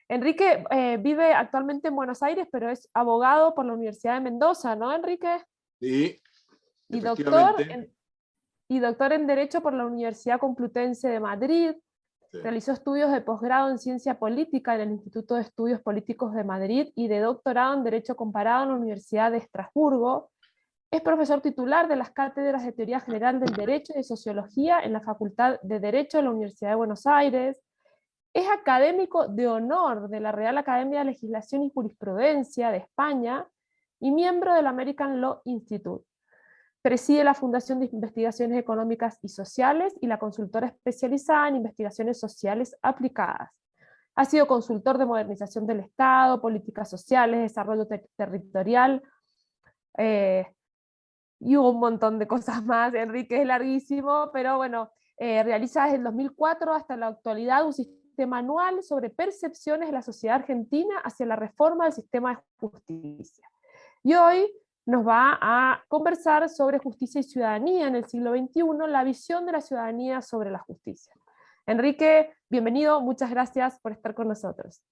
Enrique vive actualmente en Buenos Aires, pero es abogado por la Universidad de Mendoza, ¿no, Enrique? Sí, Y doctor efectivamente. en, y doctor en Derecho por la Universidad Complutense de Madrid. Sí. Realizó estudios de posgrado en Ciencia Política en el Instituto de Estudios Políticos de Madrid y de doctorado en Derecho Comparado en la Universidad de Estrasburgo. Es profesor titular de las cátedras de Teoría General del Derecho y de Sociología en la Facultad de Derecho de la Universidad de Buenos Aires. Es académico de honor de la Real Academia de Legislación y Jurisprudencia de España y miembro del American Law Institute. Preside la Fundación de Investigaciones Económicas y Sociales y la consultora especializada en investigaciones sociales aplicadas. Ha sido consultor de modernización del Estado, políticas sociales, desarrollo territorial, y un montón de cosas más. Enrique es larguísimo, pero bueno, realiza desde el 2004 hasta la actualidad un sistema anual sobre percepciones de la sociedad argentina hacia la reforma del sistema de justicia. Y hoy nos va a conversar sobre justicia y ciudadanía en el siglo XXI, la visión de la ciudadanía sobre la justicia. Enrique, bienvenido, muchas gracias por estar con nosotros.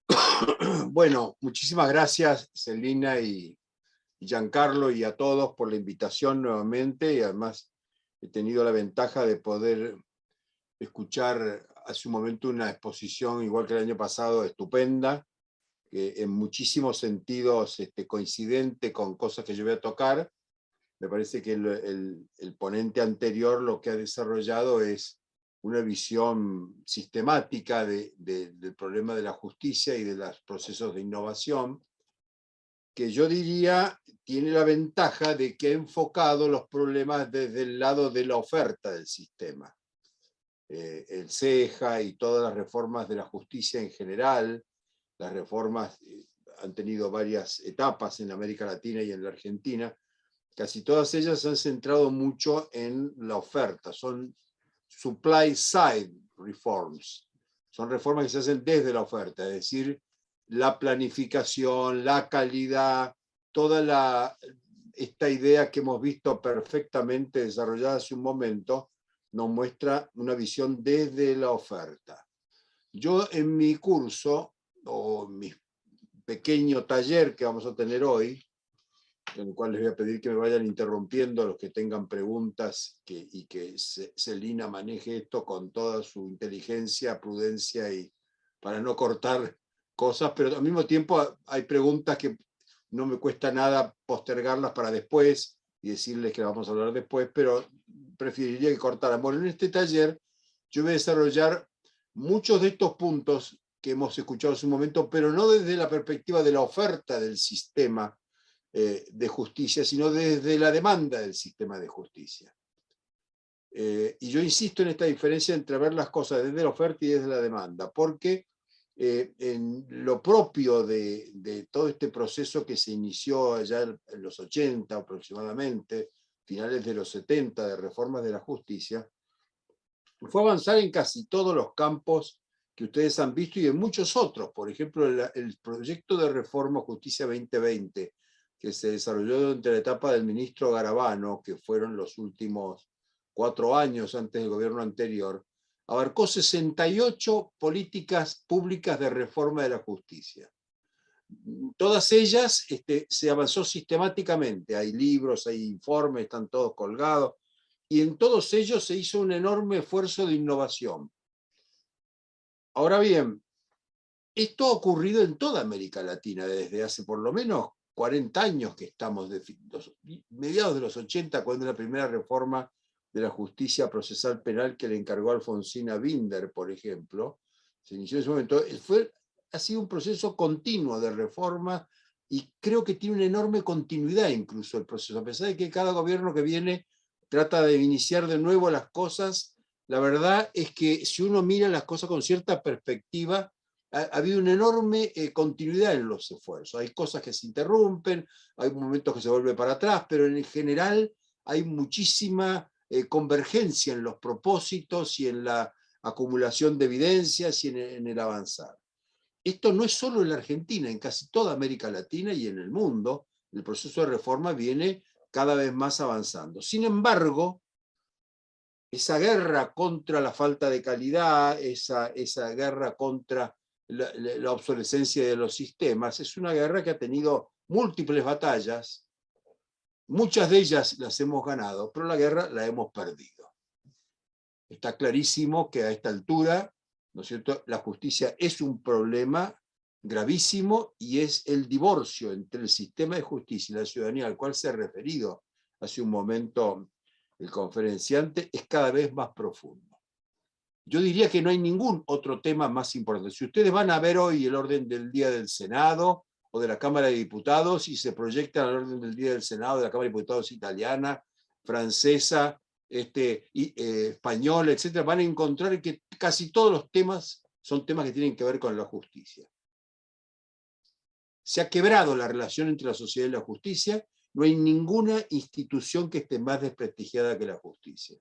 Bueno, muchísimas gracias, Celina y Giancarlo, y a todos por la invitación nuevamente, y además he tenido la ventaja de poder escuchar hace un momento una exposición, igual que el año pasado, estupenda, en muchísimos sentidos coincidente con cosas que yo voy a tocar. Me parece que el ponente anterior lo que ha desarrollado es una visión sistemática del problema de la justicia y de los procesos de innovación, que yo diría tiene la ventaja de que ha enfocado los problemas desde el lado de la oferta del sistema. El CEJA y todas las reformas de la justicia en general, las reformas han tenido varias etapas en América Latina y en la Argentina. Casi todas ellas se han centrado mucho en la oferta, son supply side reforms, son reformas que se hacen desde la oferta, es decir, la planificación, la calidad, esta idea que hemos visto perfectamente desarrollada hace un momento, nos muestra una visión desde la oferta. Yo en mi curso, o mi pequeño taller que vamos a tener hoy, en el cual les voy a pedir que me vayan interrumpiendo los que tengan preguntas y que Celina maneje esto con toda su inteligencia, prudencia y para no cortar cosas, pero al mismo tiempo hay preguntas que no me cuesta nada postergarlas para después y decirles que vamos a hablar después, pero preferiría que cortaran. Bueno, en este taller yo voy a desarrollar muchos de estos puntos que hemos escuchado hace un momento, pero no desde la perspectiva de la oferta del sistema de justicia, sino desde la demanda del sistema de justicia. Y yo insisto en esta diferencia entre ver las cosas desde la oferta y desde la demanda, porque en lo propio de todo este proceso que se inició allá en los 80 aproximadamente, finales de los 70, de reformas de la justicia, fue avanzar en casi todos los campos que ustedes han visto y en muchos otros. Por ejemplo, el proyecto de reforma Justicia 2020, que se desarrolló durante la etapa del ministro Garabano, que fueron los últimos 4 años antes del gobierno anterior, abarcó 68 políticas públicas de reforma de la justicia. Todas ellas se avanzó sistemáticamente, hay libros, hay informes, están todos colgados, y en todos ellos se hizo un enorme esfuerzo de innovación. Ahora bien, esto ha ocurrido en toda América Latina desde hace por lo menos 40 años que estamos, mediados de los 80, cuando la primera reforma de la justicia procesal penal que le encargó Alfonsina Binder, por ejemplo, se inició en ese momento. Ha sido un proceso continuo de reforma y creo que tiene una enorme continuidad incluso el proceso, a pesar de que cada gobierno que viene trata de iniciar de nuevo las cosas. La verdad es que si uno mira las cosas con cierta perspectiva, ha habido una enorme continuidad en los esfuerzos. Hay cosas que se interrumpen, hay momentos que se vuelve para atrás, pero en general hay muchísima convergencia en los propósitos y en la acumulación de evidencias y en el avanzar. Esto no es solo en la Argentina, en casi toda América Latina y en el mundo, el proceso de reforma viene cada vez más avanzando. Sin embargo, esa guerra contra la falta de calidad, esa guerra contra la obsolescencia de los sistemas. Es una guerra que ha tenido múltiples batallas, muchas de ellas las hemos ganado, pero la guerra la hemos perdido. Está clarísimo que a esta altura, ¿no es cierto?, la justicia es un problema gravísimo, y es el divorcio entre el sistema de justicia y la ciudadanía, al cual se ha referido hace un momento el conferenciante, es cada vez más profundo. Yo diría que no hay ningún otro tema más importante. Si ustedes van a ver hoy el orden del día del Senado o de la Cámara de Diputados, y se proyecta el orden del día del Senado de la Cámara de Diputados italiana, francesa, española, etc., van a encontrar que casi todos los temas son temas que tienen que ver con la justicia. Se ha quebrado la relación entre la sociedad y la justicia. No hay ninguna institución que esté más desprestigiada que la justicia.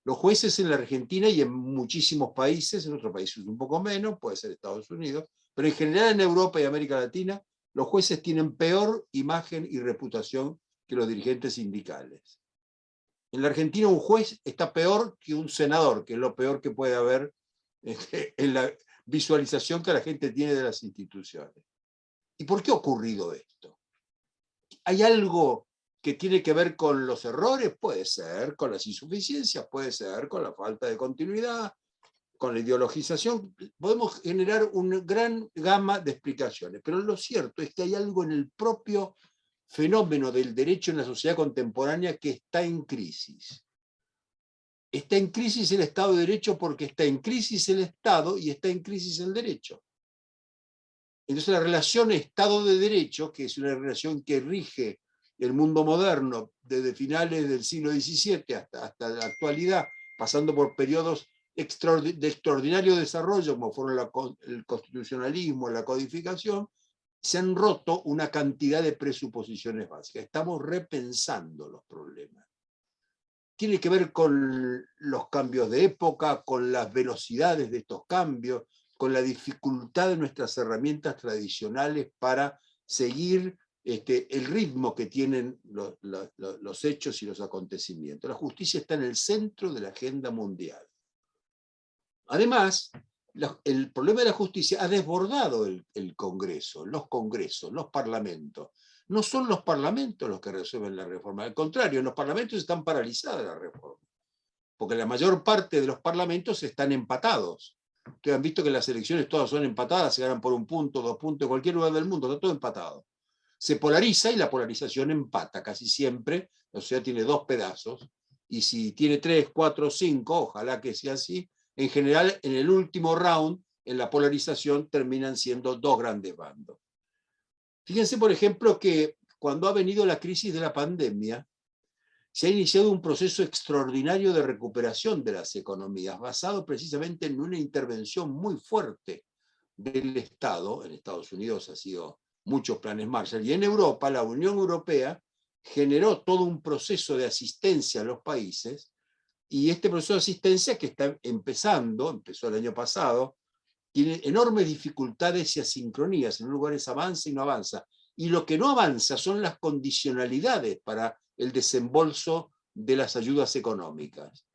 Los jueces en la Argentina y en muchísimos países, en otros países un poco menos, puede ser Estados Unidos, pero en general en Europa y América Latina, los jueces tienen peor imagen y reputación que los dirigentes sindicales. En la Argentina un juez está peor que un senador, que es lo peor que puede haber en la visualización que la gente tiene de las instituciones. ¿Y por qué ha ocurrido esto? ¿Hay algo que tiene que ver con los errores? Puede ser, con las insuficiencias, puede ser, con la falta de continuidad, con la ideologización. Podemos generar una gran gama de explicaciones, pero lo cierto es que hay algo en el propio fenómeno del derecho en la sociedad contemporánea que está en crisis. Está en crisis el Estado de Derecho porque está en crisis el Estado y está en crisis el derecho. Entonces la relación Estado de Derecho, que es una relación que rige el mundo moderno desde finales del siglo XVII hasta la actualidad, pasando por periodos de extraordinario desarrollo, como fueron el constitucionalismo, la codificación, se han roto una cantidad de presuposiciones básicas. Estamos repensando los problemas. Tiene que ver con los cambios de época, con las velocidades de estos cambios, con la dificultad de nuestras herramientas tradicionales para seguir el ritmo que tienen los hechos y los acontecimientos. La justicia está en el centro de la agenda mundial. Además, el problema de la justicia ha desbordado el Congreso, los parlamentos. No son los parlamentos los que resuelven la reforma, al contrario, en los parlamentos están paralizadas las reformas, porque la mayor parte de los parlamentos están empatados. Ustedes han visto que las elecciones todas son empatadas, se ganan por 1 punto, 2 puntos, en cualquier lugar del mundo, está todo empatado. Se polariza y la polarización empata casi siempre, o sea, tiene 2 pedazos, y si tiene 3, 4, 5, ojalá que sea así, en general en el último round, en la polarización, terminan siendo 2 grandes bandos. Fíjense, por ejemplo, que cuando ha venido la crisis de la pandemia, se ha iniciado un proceso extraordinario de recuperación de las economías, basado precisamente en una intervención muy fuerte del Estado. En Estados Unidos ha sido muchos planes Marshall, y en Europa, la Unión Europea generó todo un proceso de asistencia a los países, y este proceso de asistencia que está empezó el año pasado, tiene enormes dificultades y asincronías, en lugares avanza y no avanza. Y lo que no avanza son las condicionalidades para el desembolso de las ayudas económicas.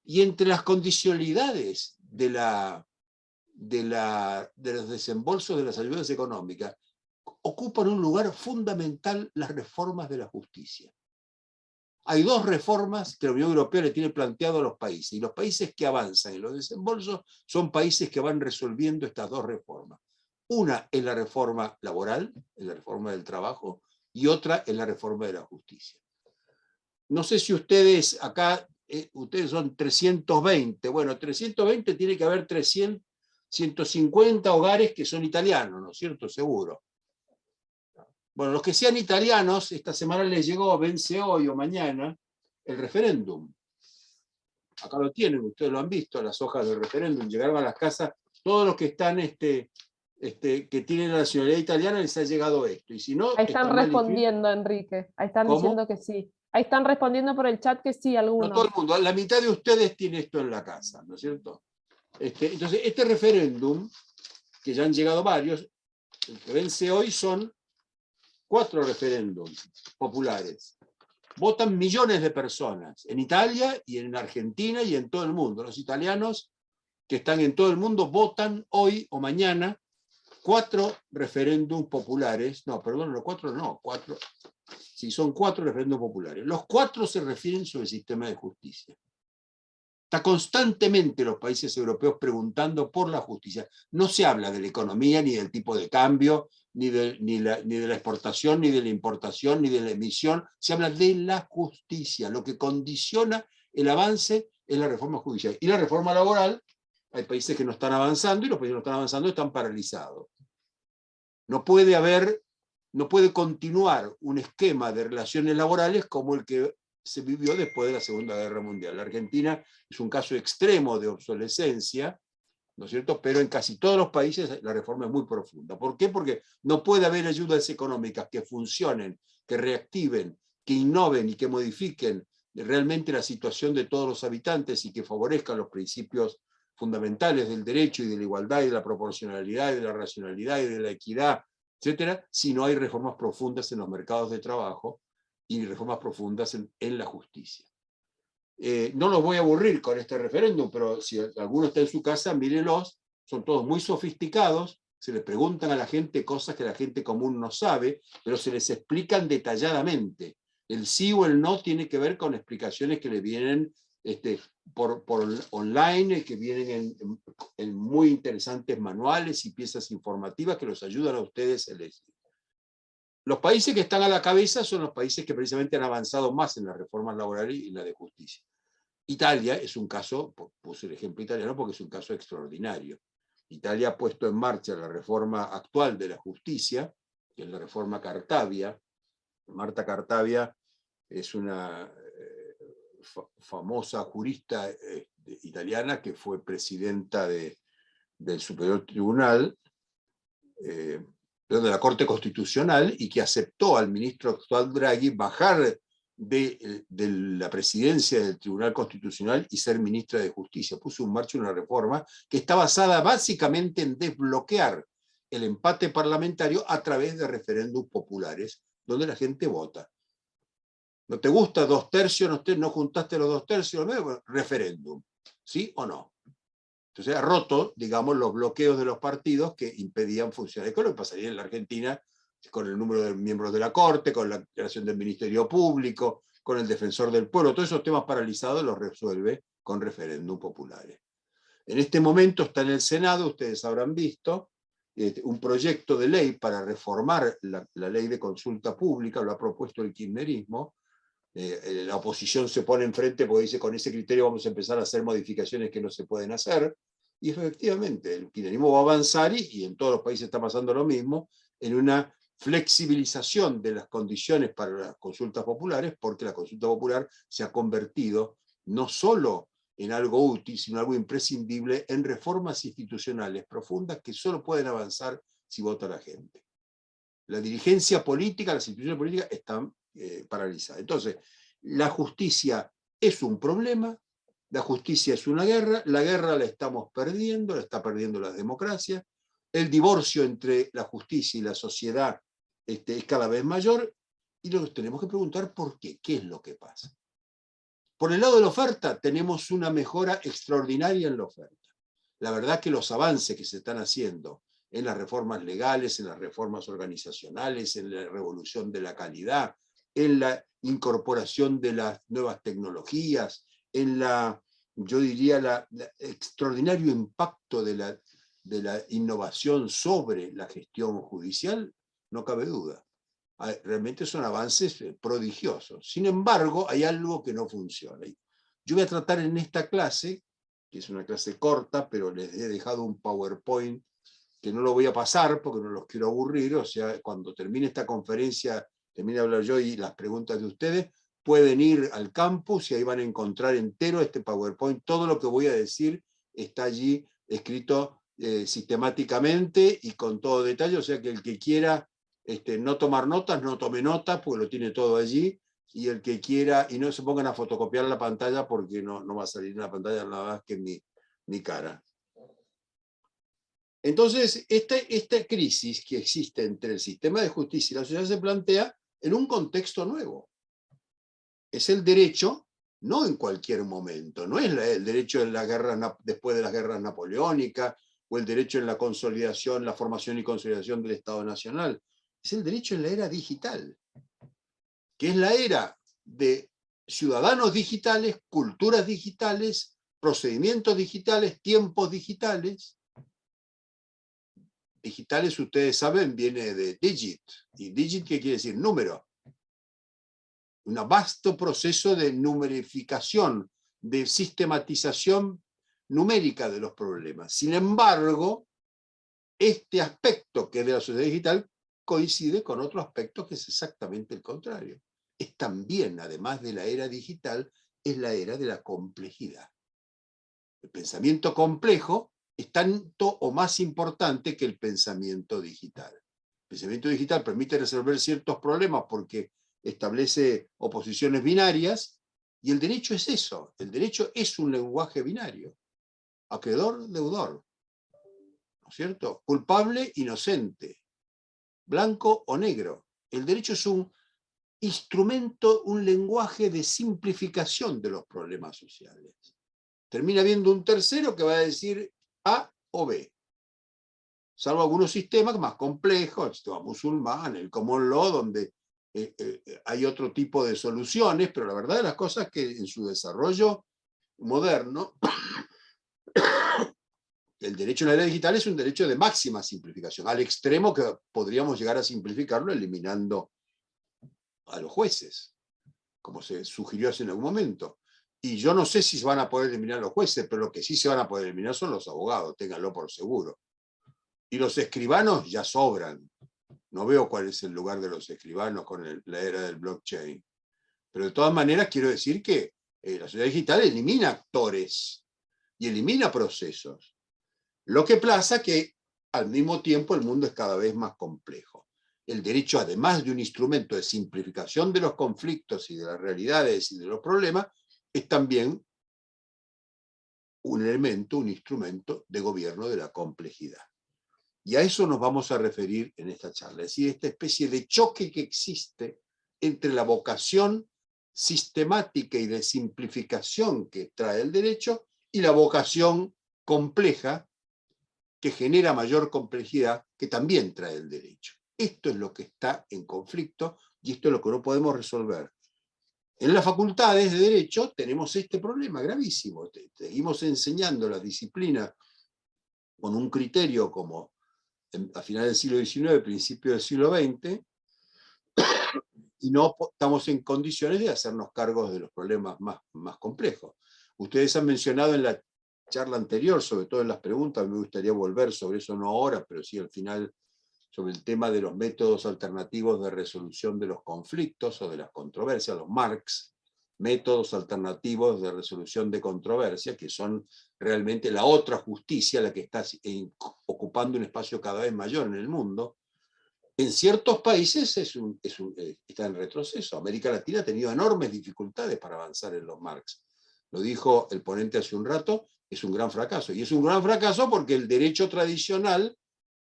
Y entre las condicionalidades de los desembolsos de las ayudas económicas, ocupan un lugar fundamental las reformas de la justicia. Hay 2 reformas que la Unión Europea le tiene planteado a los países, y los países que avanzan en los desembolsos son países que van resolviendo estas 2 reformas. Una es la reforma laboral, es la reforma del trabajo, y otra es la reforma de la justicia. No sé si ustedes acá, ustedes son 320, bueno, 320 tiene que haber 150 hogares que son italianos, ¿no es cierto? Seguro. Bueno, los que sean italianos, esta semana les llegó, vence hoy o mañana, el referéndum. Acá lo tienen, ustedes lo han visto, las hojas del referéndum, llegaron a las casas, todos los que están, que tienen la nacionalidad italiana les ha llegado esto. Y si no, ahí están mal respondiendo, Enrique, ahí están ¿Cómo? diciendo que sí. Ahí están respondiendo por el chat que sí, algunos. No todo el mundo, la mitad de ustedes tiene esto en la casa, ¿no es cierto? Entonces, este referéndum, que ya han llegado varios, el que vence hoy son 4 referéndums populares. Votan millones de personas en Italia y en Argentina y en todo el mundo. Los italianos que están en todo el mundo votan hoy o mañana 4 referéndums populares, no, perdón, los 4 no, 4, sí, son 4 referéndums populares. Los 4 se refieren sobre el sistema de justicia. Está constantemente los países europeos preguntando por la justicia. No se habla de la economía, ni del tipo de cambio, ni de la exportación, ni de la importación, ni de la emisión. Se habla de la justicia. Lo que condiciona el avance es la reforma judicial. Y la reforma laboral, hay países que no están avanzando, y los países que no están avanzando están paralizados. No puede continuar un esquema de relaciones laborales como el que se vivió después de la Segunda Guerra Mundial. La Argentina es un caso extremo de obsolescencia, ¿no es cierto? Pero en casi todos los países la reforma es muy profunda. ¿Por qué? Porque no puede haber ayudas económicas que funcionen, que reactiven, que innoven y que modifiquen realmente la situación de todos los habitantes y que favorezcan los principios fundamentales del derecho y de la igualdad y de la proporcionalidad y de la racionalidad y de la equidad, etcétera, si no hay reformas profundas en los mercados de trabajo y reformas profundas en la justicia. No los voy a aburrir con este referéndum, pero si alguno está en su casa, mírenlos, son todos muy sofisticados, se les preguntan a la gente cosas que la gente común no sabe, pero se les explican detalladamente. El sí o el no tiene que ver con explicaciones que le vienen por online, que vienen en muy interesantes manuales y piezas informativas que los ayudan a ustedes a elegir. Los países que están a la cabeza son los países que precisamente han avanzado más en las reformas laborales y en la de justicia. Italia es un caso, puse el ejemplo italiano porque es un caso extraordinario. Italia ha puesto en marcha la reforma actual de la justicia, que es la reforma Cartabia. Marta Cartabia es una famosa jurista italiana que fue presidenta del Superior Tribunal, de la Corte Constitucional, y que aceptó al ministro actual Draghi bajar de la presidencia del Tribunal Constitucional y ser ministra de Justicia. Puso en marcha una reforma que está basada básicamente en desbloquear el empate parlamentario a través de referéndums populares, donde la gente vota. ¿No te gusta 2/3? ¿No juntaste los 2/3? Bueno, referéndum. ¿Sí o no? Entonces ha roto, digamos, los bloqueos de los partidos que impedían funcionar. ¿Qué es lo que pasaría en la Argentina con el número de miembros de la Corte, con la creación del Ministerio Público, con el Defensor del Pueblo? Todos esos temas paralizados los resuelve con referéndum populares. En este momento está en el Senado, ustedes habrán visto, un proyecto de ley para reformar la ley de consulta pública, lo ha propuesto el kirchnerismo. La oposición se pone enfrente porque dice con ese criterio vamos a empezar a hacer modificaciones que no se pueden hacer, y efectivamente el kirchnerismo va a avanzar, y en todos los países está pasando lo mismo, en una flexibilización de las condiciones para las consultas populares, porque la consulta popular se ha convertido no solo en algo útil, sino algo imprescindible en reformas institucionales profundas que solo pueden avanzar si vota la gente. La dirigencia política, las instituciones políticas están paralizadas. Entonces, la justicia es un problema, la justicia es una guerra, la guerra la estamos perdiendo, la está perdiendo la democracia, el divorcio entre la justicia y la sociedad es cada vez mayor, y nos tenemos que preguntar por qué, qué es lo que pasa. Por el lado de la oferta, tenemos una mejora extraordinaria en la oferta. La verdad que los avances que se están haciendo en las reformas legales, en las reformas organizacionales, en la revolución de la calidad, en la incorporación de las nuevas tecnologías, en yo diría, el extraordinario impacto de la innovación sobre la gestión judicial, no cabe duda. Realmente son avances prodigiosos. Sin embargo, hay algo que no funciona. Yo voy a tratar en esta clase, que es una clase corta, pero les he dejado un PowerPoint que no lo voy a pasar porque no los quiero aburrir. O sea, cuando termine esta conferencia, termine de hablar yo y las preguntas de ustedes, pueden ir al campus y ahí van a encontrar entero este PowerPoint. Todo lo que voy a decir está allí escrito sistemáticamente y con todo detalle. O sea que el que quiera no tomar notas, no tome notas, porque lo tiene todo allí. Y el que quiera, y no se pongan a fotocopiar la pantalla porque no va a salir en la pantalla nada más que mi cara. Entonces, esta crisis que existe entre el sistema de justicia y la sociedad se plantea en un contexto nuevo. Es el derecho no en cualquier momento, no es el derecho de la guerra, después de las guerras napoleónicas, o el derecho en la consolidación, la formación y consolidación del Estado Nacional, es el derecho en la era digital, que es la era de ciudadanos digitales, culturas digitales, procedimientos digitales, tiempos digitales. Digitales, ustedes saben, viene de digit. ¿Y digit qué quiere decir? Número. Un vasto proceso de numerificación, de sistematización numérica de los problemas. Sin embargo, este aspecto que es de la sociedad digital coincide con otro aspecto que es exactamente el contrario. Es también, además de la era digital, es la era de la complejidad. El pensamiento complejo es tanto o más importante que el pensamiento digital. El pensamiento digital permite resolver ciertos problemas porque establece oposiciones binarias, y el derecho es eso. El derecho es un lenguaje binario. Acreedor, deudor. ¿No es cierto? Culpable, inocente. Blanco o negro. El derecho es un instrumento, un lenguaje de simplificación de los problemas sociales. Termina habiendo un tercero que va a decir A o B. Salvo algunos sistemas más complejos, el sistema musulmán, el common law, donde hay otro tipo de soluciones, pero la verdad de las cosas es que en su desarrollo moderno, el derecho en la era digital es un derecho de máxima simplificación, al extremo que podríamos llegar a simplificarlo eliminando a los jueces, como se sugirió hace en algún momento. Y yo no sé si se van a poder eliminar los jueces, pero lo que sí se van a poder eliminar son los abogados, ténganlo por seguro. Y los escribanos ya sobran. No veo cuál es el lugar de los escribanos con la era del blockchain. Pero de todas maneras quiero decir que la sociedad digital elimina actores y elimina procesos. Lo que pasa que al mismo tiempo el mundo es cada vez más complejo. El derecho, además de un instrumento de simplificación de los conflictos y de las realidades y de los problemas, es también un elemento, un instrumento de gobierno de la complejidad. Y a eso nos vamos a referir en esta charla, es decir, esta especie de choque que existe entre la vocación sistemática y de simplificación que trae el derecho y la vocación compleja que genera mayor complejidad que también trae el derecho. Esto es lo que está en conflicto y esto es lo que no podemos resolver. En las facultades de Derecho tenemos este problema gravísimo. Seguimos enseñando las disciplinas con un criterio como a finales del siglo XIX, principios del siglo XX, y no estamos en condiciones de hacernos cargos de los problemas más complejos. Ustedes han mencionado en la charla anterior, sobre todo en las preguntas, me gustaría volver sobre eso, no ahora, pero sí al final, sobre el tema de los métodos alternativos de resolución de los conflictos o de las controversias, los MARCs, métodos alternativos de resolución de controversia, que son realmente la otra justicia, la que está ocupando un espacio cada vez mayor en el mundo. En ciertos países está en retroceso. América Latina ha tenido enormes dificultades para avanzar en los MARCs. Lo dijo el ponente hace un rato, es un gran fracaso. Y es un gran fracaso porque el derecho tradicional,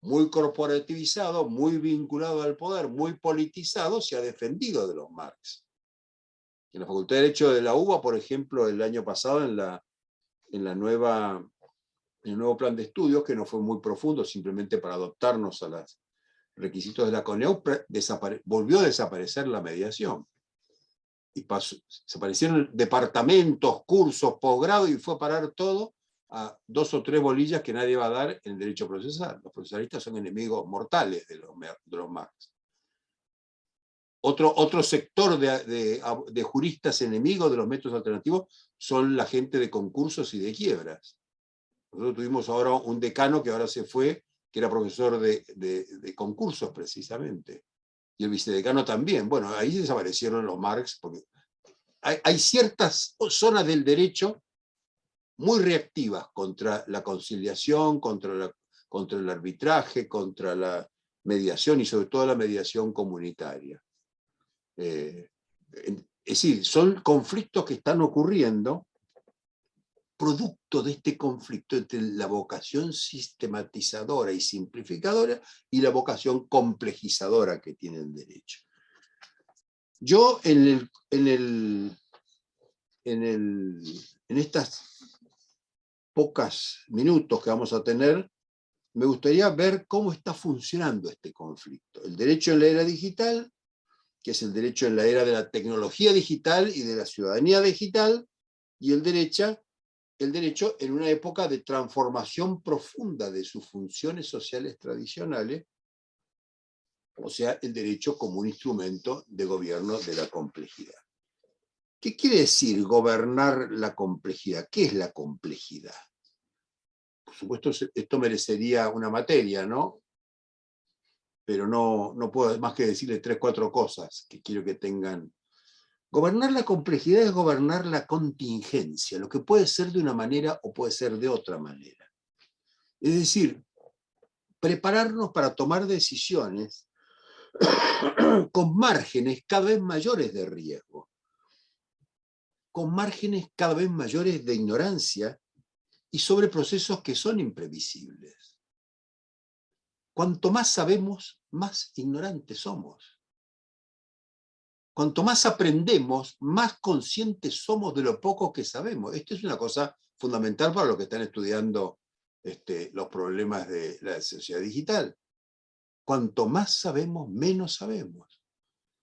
muy corporativizado, muy vinculado al poder, muy politizado, se ha defendido de los MARCs. En la Facultad de Derecho de la UBA, por ejemplo, el año pasado, en el nuevo plan de estudios, que no fue muy profundo, simplemente para adoptarnos a los requisitos de la CONEUC, volvió a desaparecer la mediación. Y desaparecieron departamentos, cursos, posgrado, y fue a parar todo a 2 o 3 bolillas que nadie va a dar en el derecho procesal. Los procesalistas son enemigos mortales de los MARCs. Otro sector de juristas enemigos de los métodos alternativos son la gente de concursos y de quiebras. Nosotros tuvimos ahora un decano que ahora se fue, que era profesor de concursos precisamente. Y el vicedecano también. Bueno, ahí desaparecieron los MARCs, porque hay ciertas zonas del derecho muy reactivas contra la conciliación, contra el arbitraje, contra la mediación y sobre todo la mediación comunitaria. Es decir, son conflictos que están ocurriendo producto de este conflicto entre la vocación sistematizadora y simplificadora y la vocación complejizadora que tiene el derecho. Yo en el en estas pocos minutos que vamos a tener, me gustaría ver cómo está funcionando este conflicto. El derecho en la era digital, que es el derecho en la era de la tecnología digital y de la ciudadanía digital, y el derecho en una época de transformación profunda de sus funciones sociales tradicionales, o sea, el derecho como un instrumento de gobierno de la complejidad. ¿Qué quiere decir gobernar la complejidad? ¿Qué es la complejidad? Por supuesto, esto merecería una materia, ¿no? Pero no puedo más que decirle 3 o 4 cosas que quiero que tengan. Gobernar la complejidad es gobernar la contingencia, lo que puede ser de una manera o puede ser de otra manera. Es decir, prepararnos para tomar decisiones con márgenes cada vez mayores de riesgo, con márgenes cada vez mayores de ignorancia y sobre procesos que son imprevisibles. Cuanto más sabemos, más ignorantes somos. Cuanto más aprendemos, más conscientes somos de lo poco que sabemos. Esto es una cosa fundamental para los que están estudiando los problemas de la sociedad digital. Cuanto más sabemos, menos sabemos.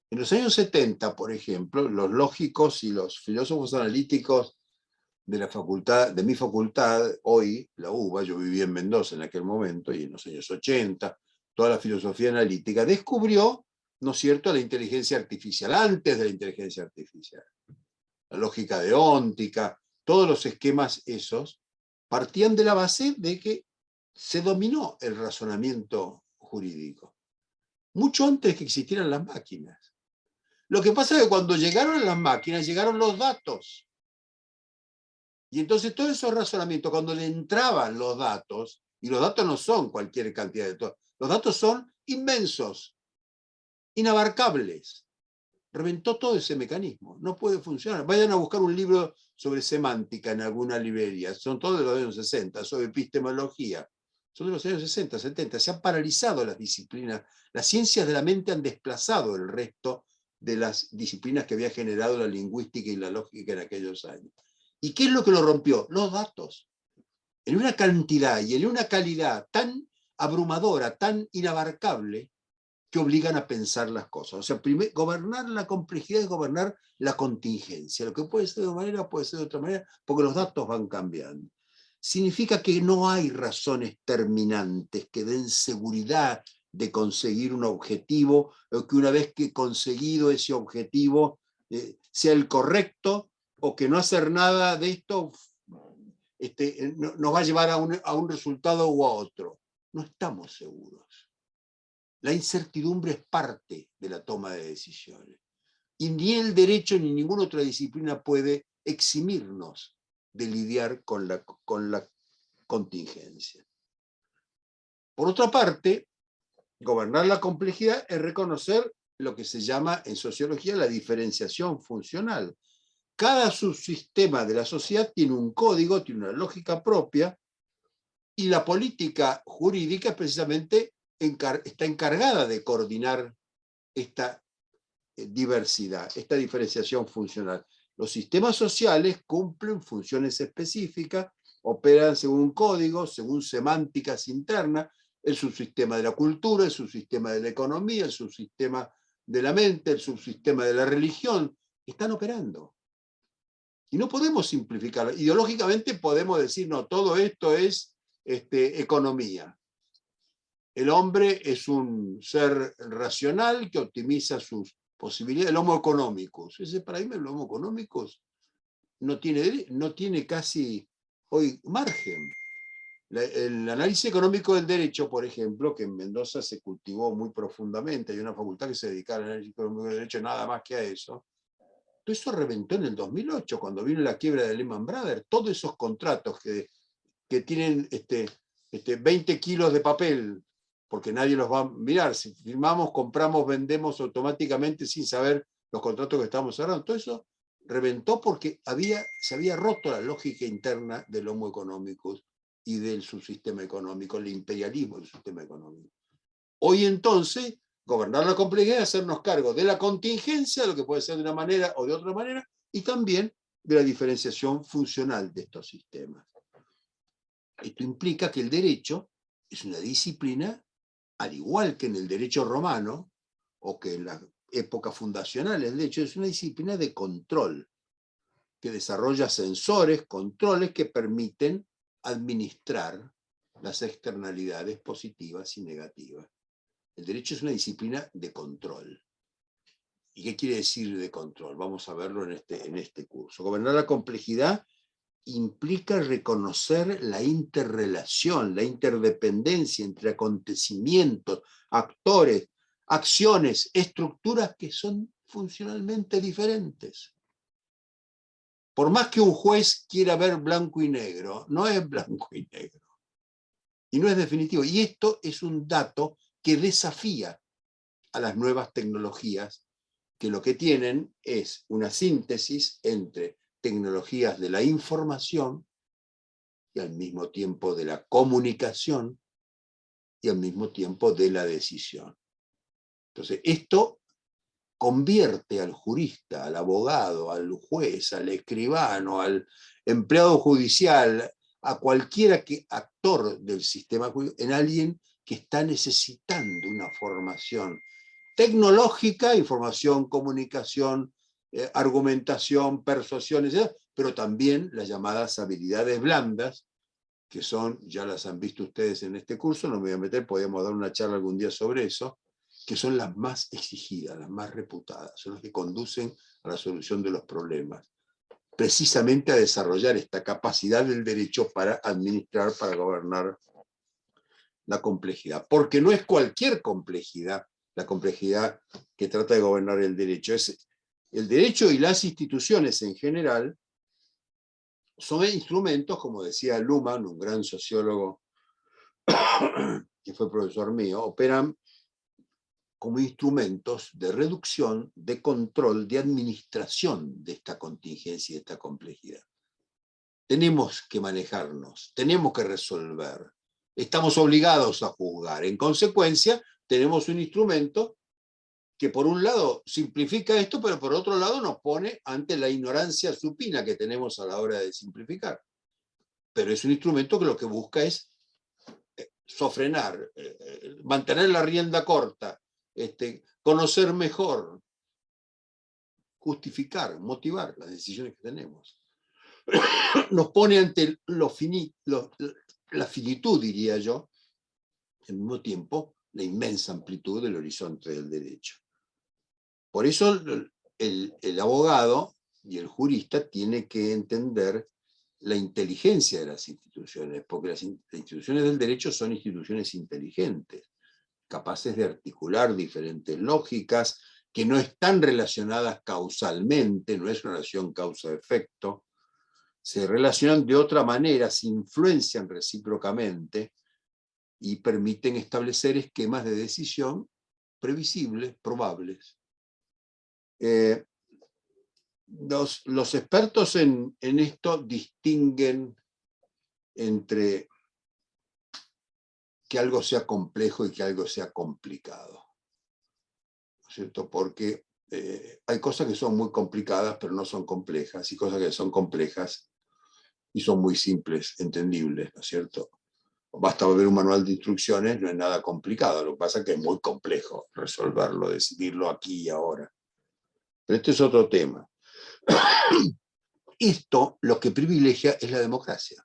En los años 70, por ejemplo, los lógicos y los filósofos analíticos de mi facultad, hoy, la UBA, yo vivía en Mendoza en aquel momento, y en los años 80, toda la filosofía analítica descubrió, ¿no es cierto?, la inteligencia artificial, antes de la inteligencia artificial. La lógica deóntica, todos los esquemas esos, partían de la base de que se dominó el razonamiento jurídico, mucho antes de que existieran las máquinas. Lo que pasa es que cuando llegaron las máquinas, llegaron los datos. Y entonces todos esos razonamientos, cuando le entraban los datos, y los datos no son cualquier cantidad de datos, los datos son inmensos, inabarcables. Reventó todo ese mecanismo, no puede funcionar. Vayan a buscar un libro sobre semántica en alguna librería, son todos de los años 60, sobre epistemología, son de los años 60, 70, se han paralizado las disciplinas, las ciencias de la mente han desplazado el resto de las disciplinas que había generado la lingüística y la lógica en aquellos años. ¿Y qué es lo que lo rompió? Los datos. En una cantidad y en una calidad tan abrumadora, tan inabarcable, que obligan a pensar las cosas. O sea, gobernar la complejidad es gobernar la contingencia. Lo que puede ser de una manera puede ser de otra manera, porque los datos van cambiando. Significa que no hay razones terminantes que den seguridad de conseguir un objetivo, o que una vez que conseguido ese objetivo sea el correcto, o que no hacer nada de esto nos va a llevar a un resultado u a otro. No estamos seguros. La incertidumbre es parte de la toma de decisiones. Y ni el derecho ni ninguna otra disciplina puede eximirnos de lidiar con la contingencia. Por otra parte, gobernar la complejidad es reconocer lo que se llama en sociología la diferenciación funcional. Cada subsistema de la sociedad tiene un código, tiene una lógica propia, y la política jurídica precisamente está encargada de coordinar esta diversidad, esta diferenciación funcional. Los sistemas sociales cumplen funciones específicas, operan según códigos, según semánticas internas, el subsistema de la cultura, el subsistema de la economía, el subsistema de la mente, el subsistema de la religión, están operando. Y no podemos simplificarlo. Ideológicamente podemos decir, no, todo esto es economía. El hombre es un ser racional que optimiza sus posibilidades. El homo economicus. Ese paradigma del homo economicus no tiene casi hoy margen. El análisis económico del derecho, por ejemplo, que en Mendoza se cultivó muy profundamente, hay una facultad que se dedica al análisis económico del derecho nada más que a eso. Todo eso reventó en el 2008, cuando vino la quiebra de Lehman Brothers. Todos esos contratos que tienen 20 kilos de papel, porque nadie los va a mirar. Si firmamos, compramos, vendemos automáticamente sin saber los contratos que estamos cerrando. Todo eso reventó porque se había roto la lógica interna del homo economicus y del subsistema económico, el imperialismo del sistema económico. Hoy entonces, gobernar la complejidad es hacernos cargo de la contingencia, lo que puede ser de una manera o de otra manera, y también de la diferenciación funcional de estos sistemas. Esto implica que el derecho es una disciplina, al igual que en el derecho romano, o que en las épocas fundacionales del derecho, es una disciplina de control, que desarrolla sensores, controles que permiten administrar las externalidades positivas y negativas. El derecho es una disciplina de control. ¿Y qué quiere decir de control? Vamos a verlo en este curso. Gobernar la complejidad implica reconocer la interrelación, la interdependencia entre acontecimientos, actores, acciones, estructuras que son funcionalmente diferentes. Por más que un juez quiera ver blanco y negro, no es blanco y negro. Y no es definitivo. Y esto es un dato que desafía a las nuevas tecnologías, que lo que tienen es una síntesis entre tecnologías de la información y al mismo tiempo de la comunicación y al mismo tiempo de la decisión. Entonces, esto convierte al jurista, al abogado, al juez, al escribano, al empleado judicial, a cualquier actor del sistema jurídico, en alguien que está necesitando una formación tecnológica, información, comunicación, argumentación, persuasión, etc., pero también las llamadas habilidades blandas, que son, ya las han visto ustedes en este curso, no me voy a meter, podemos dar una charla algún día sobre eso, que son las más exigidas, las más reputadas, son las que conducen a la solución de los problemas, precisamente a desarrollar esta capacidad del derecho para administrar, para gobernar la complejidad. Porque no es cualquier complejidad, la complejidad que trata de gobernar el derecho. Es el derecho y las instituciones en general son instrumentos, como decía Luhmann, un gran sociólogo que fue profesor mío, operan como instrumentos de reducción, de control, de administración de esta contingencia y de esta complejidad. Tenemos que manejarnos, tenemos que resolver, estamos obligados a juzgar. En consecuencia, tenemos un instrumento que por un lado simplifica esto, pero por otro lado nos pone ante la ignorancia supina que tenemos a la hora de simplificar. Pero es un instrumento que lo que busca es sofrenar, mantener la rienda corta, conocer mejor, justificar, motivar las decisiones que tenemos. Nos pone ante la finitud, diría yo, al mismo tiempo la inmensa amplitud del horizonte del derecho. Por eso el abogado y el jurista tiene que entender la inteligencia de las instituciones, porque las instituciones del derecho son instituciones inteligentes, capaces de articular diferentes lógicas que no están relacionadas causalmente, no es una relación causa-efecto, se relacionan de otra manera, se influencian recíprocamente y permiten establecer esquemas de decisión previsibles, probables. Los expertos en esto distinguen entre que algo sea complejo y que algo sea complicado, ¿no es cierto? Porque hay cosas que son muy complicadas pero no son complejas, y cosas que son complejas y son muy simples, entendibles, ¿no es cierto? Basta ver un manual de instrucciones, no es nada complicado, lo que pasa es que es muy complejo resolverlo, decidirlo aquí y ahora. Pero este es otro tema. Esto lo que privilegia es la democracia.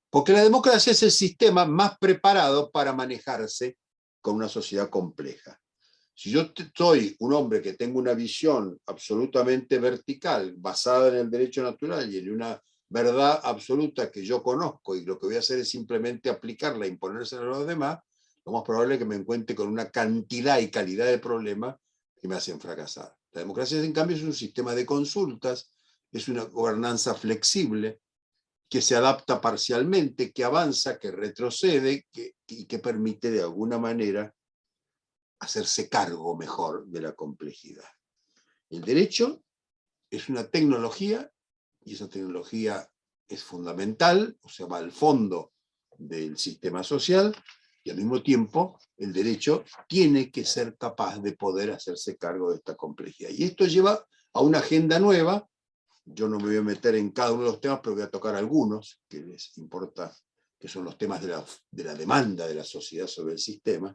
Porque la democracia es el sistema más preparado para manejarse con una sociedad compleja. Si yo soy un hombre que tengo una visión absolutamente vertical, basada en el derecho natural y en una verdad absoluta que yo conozco, y lo que voy a hacer es simplemente aplicarla e imponérsela a los demás, lo más probable es que me encuentre con una cantidad y calidad de problemas que me hacen fracasar. La democracia, en cambio, es un sistema de consultas, es una gobernanza flexible, que se adapta parcialmente, que avanza, que retrocede, y que permite de alguna manera hacerse cargo mejor de la complejidad. El derecho es una tecnología, y esa tecnología es fundamental, o sea, va al fondo del sistema social, y al mismo tiempo el derecho tiene que ser capaz de poder hacerse cargo de esta complejidad. Y esto lleva a una agenda nueva, Yo no me voy a meter en cada uno de los temas, pero voy a tocar algunos que les importa, que son los temas de la demanda de la sociedad sobre el sistema.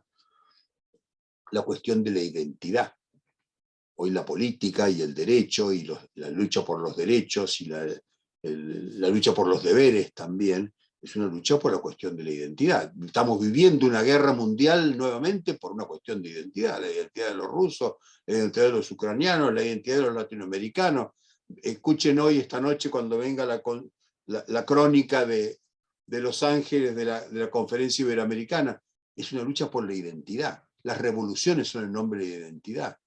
La cuestión de la identidad. Hoy la política y el derecho, y la lucha por los derechos, y la lucha por los deberes también, es una lucha por la cuestión de la identidad. Estamos viviendo una guerra mundial nuevamente por una cuestión de identidad, la identidad de los rusos, la identidad de los ucranianos, la identidad de los latinoamericanos. Escuchen hoy, esta noche, cuando venga la crónica de Los Ángeles de la Conferencia Iberoamericana. Es una lucha por la identidad. Las revoluciones son el nombre de la identidad.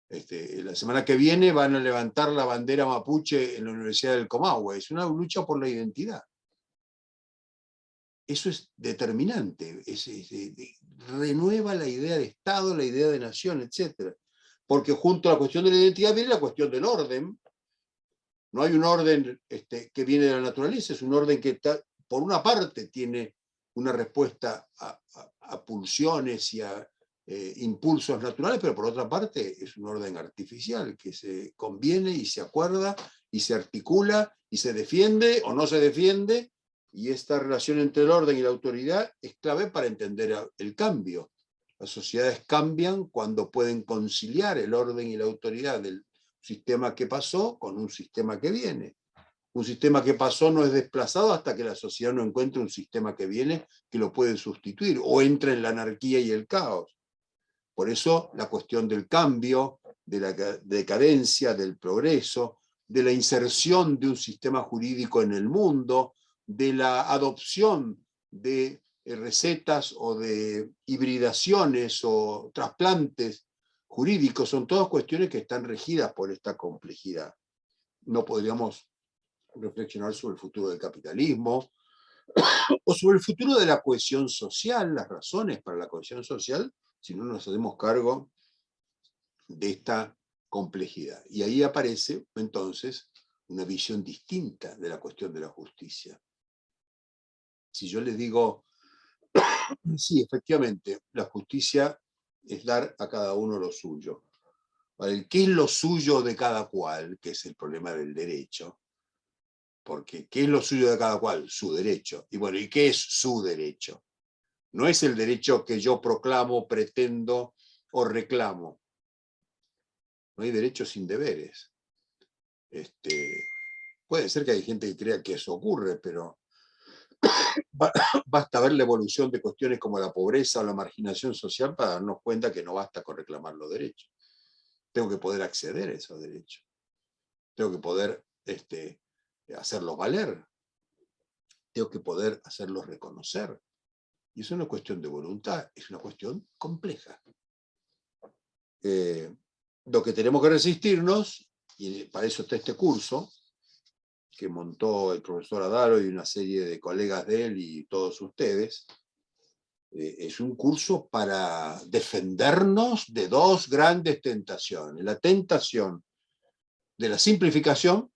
La semana que viene van a levantar la bandera mapuche en la Universidad del Comahue. Es una lucha por la identidad. Eso es determinante. Renueva la idea de Estado, la idea de nación, etc. Porque junto a la cuestión de la identidad viene la cuestión del orden. No hay un orden que viene de la naturaleza, es un orden que por una parte tiene una respuesta a pulsiones y a impulsos naturales, pero por otra parte es un orden artificial que se conviene y se acuerda y se articula y se defiende o no se defiende, y esta relación entre el orden y la autoridad es clave para entender el cambio. Las sociedades cambian cuando pueden conciliar el orden y la autoridad del sistema que pasó con un sistema que viene. Un sistema que pasó no es desplazado hasta que la sociedad no encuentre un sistema que viene que lo puede sustituir, o entra en la anarquía y el caos. Por eso la cuestión del cambio, de la decadencia, del progreso, de la inserción de un sistema jurídico en el mundo, de la adopción de recetas o de hibridaciones o trasplantes jurídicos, son todas cuestiones que están regidas por esta complejidad. No podríamos reflexionar sobre el futuro del capitalismo o sobre el futuro de la cohesión social, las razones para la cohesión social, si no nos hacemos cargo de esta complejidad. Y ahí aparece entonces una visión distinta de la cuestión de la justicia. Si yo les digo, sí, efectivamente, la justicia es dar a cada uno lo suyo. ¿Qué es lo suyo de cada cual? Que es el problema del derecho. Porque ¿qué es lo suyo de cada cual? Su derecho. Y bueno, ¿y qué es su derecho? No es el derecho que yo proclamo, pretendo o reclamo. No hay derechos sin deberes. Puede ser que hay gente que crea que eso ocurre, pero basta ver la evolución de cuestiones como la pobreza o la marginación social para darnos cuenta que no basta con reclamar los derechos. Tengo que poder acceder a esos derechos. Tengo que poder hacerlos valer. Tengo que poder hacerlos reconocer. Y eso no es una cuestión de voluntad, es una cuestión compleja. Lo que tenemos que resistirnos, y para eso está este curso, que montó el profesor Adaro y una serie de colegas de él y todos ustedes, es un curso para defendernos de dos grandes tentaciones. La tentación de la simplificación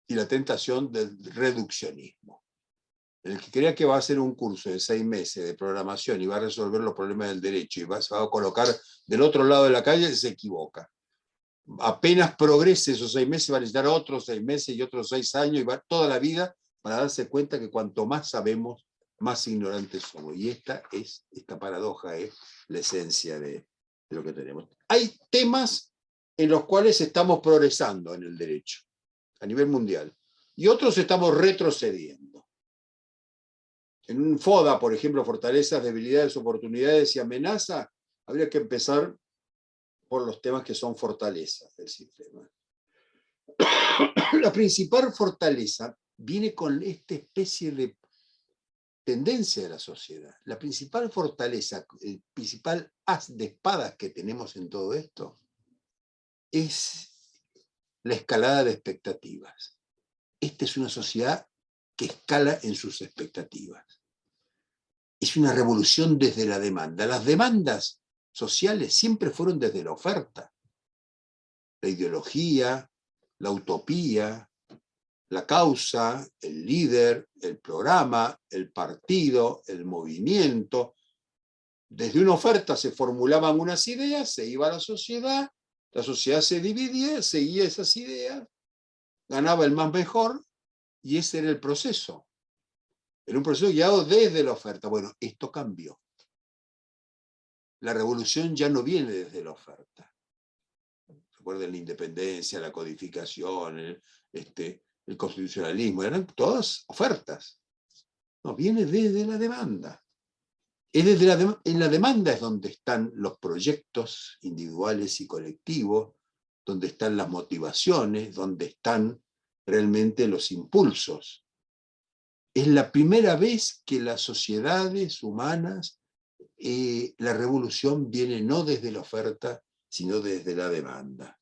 y la tentación del reduccionismo. El que crea que va a hacer un curso de 6 meses de programación y va a resolver los problemas del derecho y se va a colocar del otro lado de la calle, se equivoca. Apenas progrese esos 6 meses, va a necesitar otros 6 meses y otros 6 años y va toda la vida para darse cuenta que cuanto más sabemos, más ignorantes somos. Y esta paradoja es la esencia de lo que tenemos. Hay temas en los cuales estamos progresando en el derecho a nivel mundial y otros estamos retrocediendo. En un FODA, por ejemplo, fortalezas, debilidades, oportunidades y amenazas, habría que empezar por los temas que son fortalezas del sistema. La principal fortaleza viene con esta especie de tendencia de la sociedad. La principal fortaleza, el principal as de espadas que tenemos en todo esto, es la escalada de expectativas. Esta es una sociedad que escala en sus expectativas. Es una revolución desde la demanda. Las demandas sociales siempre fueron desde la oferta. La ideología, la utopía, la causa, el líder, el programa, el partido, el movimiento. Desde una oferta se formulaban unas ideas, se iba a la sociedad se dividía, seguía esas ideas, ganaba el más mejor, y ese era el proceso. Era un proceso guiado desde la oferta. Bueno, esto cambió. La revolución ya no viene desde la oferta. Recuerden la independencia, la codificación, el constitucionalismo, eran todas ofertas. No, viene desde la demanda. En la demanda es donde están los proyectos individuales y colectivos, donde están las motivaciones, donde están realmente los impulsos. Es la primera vez que las sociedades humanas, la revolución viene no desde la oferta, sino desde la demanda.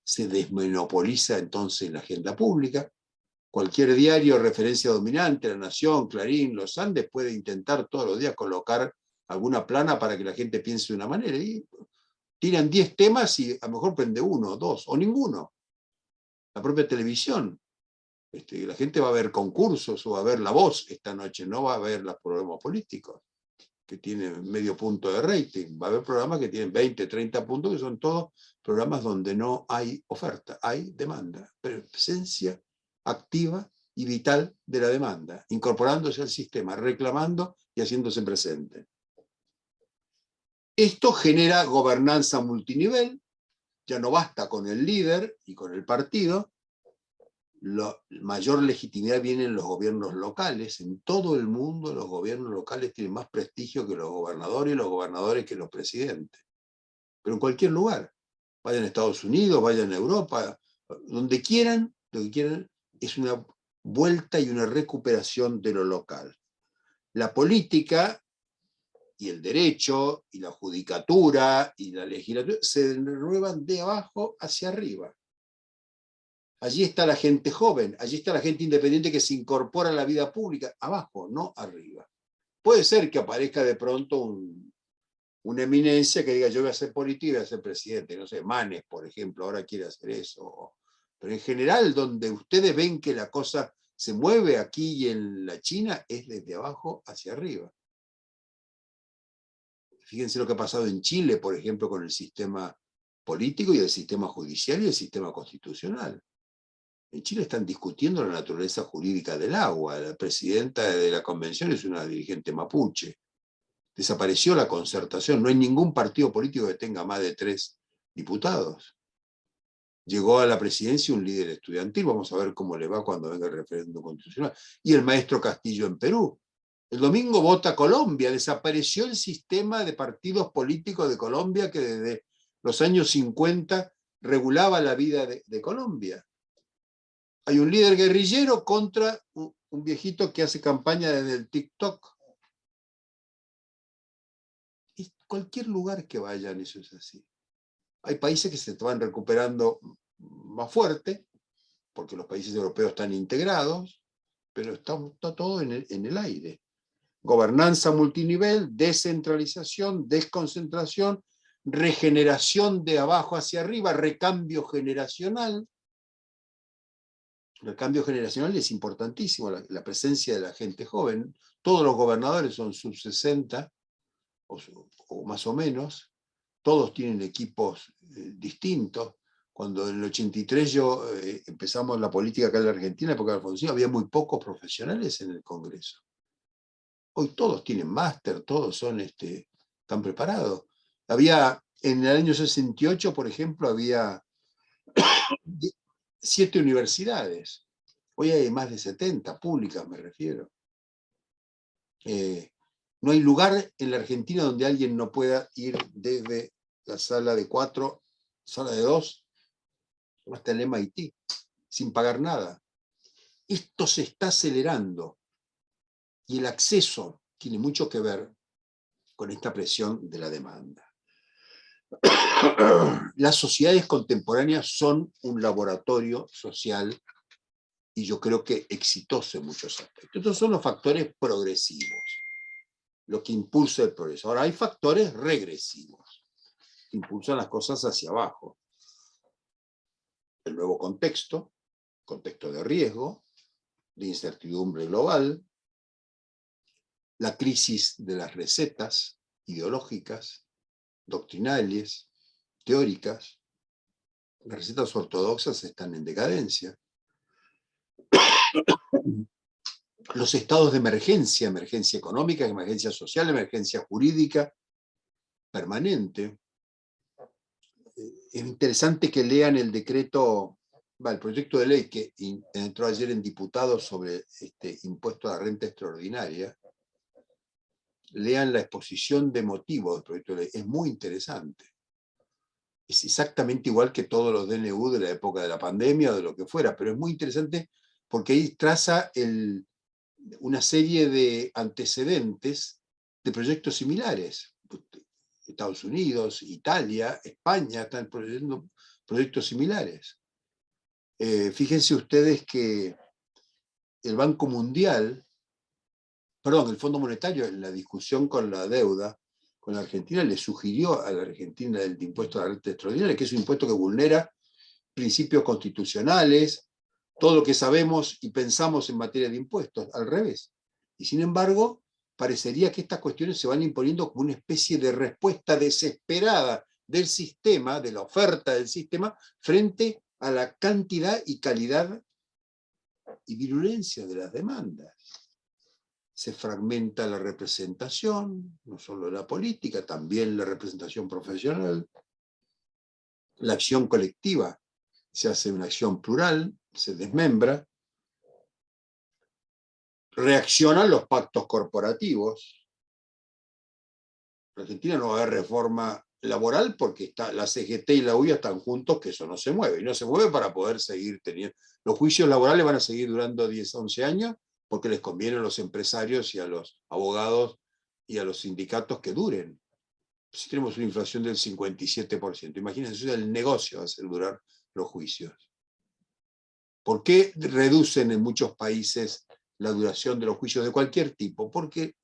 Se desmonopoliza entonces la agenda pública. Cualquier diario, referencia dominante, La Nación, Clarín, Los Andes, puede intentar todos los días colocar alguna plana para que la gente piense de una manera. Y tiran 10 temas y a lo mejor prende uno, dos, o ninguno. La propia televisión. La gente va a ver concursos o va a ver La Voz esta noche, no va a ver los programas políticos, que tienen medio punto de rating. Va a haber programas que tienen 20, 30 puntos, que son todos programas donde no hay oferta, hay demanda. Presencia activa y vital de la demanda, incorporándose al sistema, reclamando y haciéndose presente. Esto genera gobernanza multinivel, ya no basta con el líder y con el partido, la mayor legitimidad viene en los gobiernos locales. En todo el mundo los gobiernos locales tienen más prestigio que los gobernadores y los gobernadores que los presidentes. Pero en cualquier lugar, vayan a Estados Unidos, vayan a Europa, donde quieran, lo que quieran es una vuelta y una recuperación de lo local. La política y el derecho y la judicatura y la legislatura se renuevan de abajo hacia arriba. Allí está la gente joven, allí está la gente independiente que se incorpora a la vida pública, abajo, no arriba. Puede ser que aparezca de pronto una eminencia que diga yo voy a ser político y voy a ser presidente, no sé, Manes, por ejemplo, ahora quiere hacer eso. Pero en general, donde ustedes ven que la cosa se mueve aquí y en la China, es desde abajo hacia arriba. Fíjense lo que ha pasado en Chile, por ejemplo, con el sistema político y el sistema judicial y el sistema constitucional. En Chile están discutiendo la naturaleza jurídica del agua. La presidenta de la convención es una dirigente mapuche. Desapareció la concertación. No hay ningún partido político que tenga más de 3 diputados. Llegó a la presidencia un líder estudiantil. Vamos a ver cómo le va cuando venga el referéndum constitucional. Y el maestro Castillo en Perú. El domingo vota Colombia. Desapareció el sistema de partidos políticos de Colombia que desde los años 50 regulaba la vida de Colombia. Hay un líder guerrillero contra un viejito que hace campaña desde el TikTok. Y cualquier lugar que vayan, eso es así. Hay países que se van recuperando más fuerte, porque los países europeos están integrados, pero está todo en el aire. Gobernanza multinivel, descentralización, desconcentración, regeneración de abajo hacia arriba, recambio generacional. El cambio generacional es importantísimo, la presencia de la gente joven. Todos los gobernadores son sub 60, o más o menos. Todos tienen equipos distintos. Cuando en el 83 empezamos la política acá en la Argentina, en la época de Alfonsín, había muy pocos profesionales en el Congreso. Hoy todos tienen máster, todos están preparados. En el año 68, por ejemplo, había 7 universidades. Hoy hay más de 70, públicas me refiero. No hay lugar en la Argentina donde alguien no pueda ir desde la sala de 4, sala de 2, hasta el MIT, sin pagar nada. Esto se está acelerando y el acceso tiene mucho que ver con esta presión de la demanda. Las sociedades contemporáneas son un laboratorio social y yo creo que exitoso en muchos aspectos. Estos son los factores progresivos, lo que impulsa el progreso. Ahora hay factores regresivos, que impulsan las cosas hacia abajo. El nuevo contexto de riesgo, de incertidumbre global, la crisis de las recetas ideológicas, doctrinales, teóricas. Las recetas ortodoxas están en decadencia. los estados de emergencia, emergencia económica, emergencia social, emergencia jurídica, permanente. Es interesante que lean el decreto, el proyecto de ley que entró ayer en diputados sobre este impuesto a la renta extraordinaria. Lean la exposición de motivos del proyecto de ley, es muy interesante. Es exactamente igual que todos los DNU de la época de la pandemia o de lo que fuera, pero es muy interesante porque ahí traza una serie de antecedentes de proyectos similares. Estados Unidos, Italia, España están produciendo proyectos similares. Fíjense ustedes que el Banco Mundial, perdón, el Fondo Monetario, en la discusión con la deuda con la Argentina, le sugirió a la Argentina el impuesto a la renta extraordinaria, que es un impuesto que vulnera principios constitucionales, todo lo que sabemos y pensamos en materia de impuestos, al revés. Y sin embargo, parecería que estas cuestiones se van imponiendo como una especie de respuesta desesperada del sistema, de la oferta del sistema, frente a la cantidad y calidad y virulencia de las demandas. Se fragmenta la representación, no solo la política, también la representación profesional. La acción colectiva se hace una acción plural, se desmembra. Reaccionan los pactos corporativos. En Argentina no va a haber reforma laboral porque la CGT y la UIA están juntos, que eso no se mueve. Y no se mueve para poder seguir teniendo... Los juicios laborales van a seguir durando 10, 11 años porque les conviene a los empresarios y a los abogados y a los sindicatos que duren. Si tenemos una inflación del 57%, imagínense, eso es el negocio hacer durar los juicios. ¿Por qué reducen en muchos países la duración de los juicios de cualquier tipo? Porque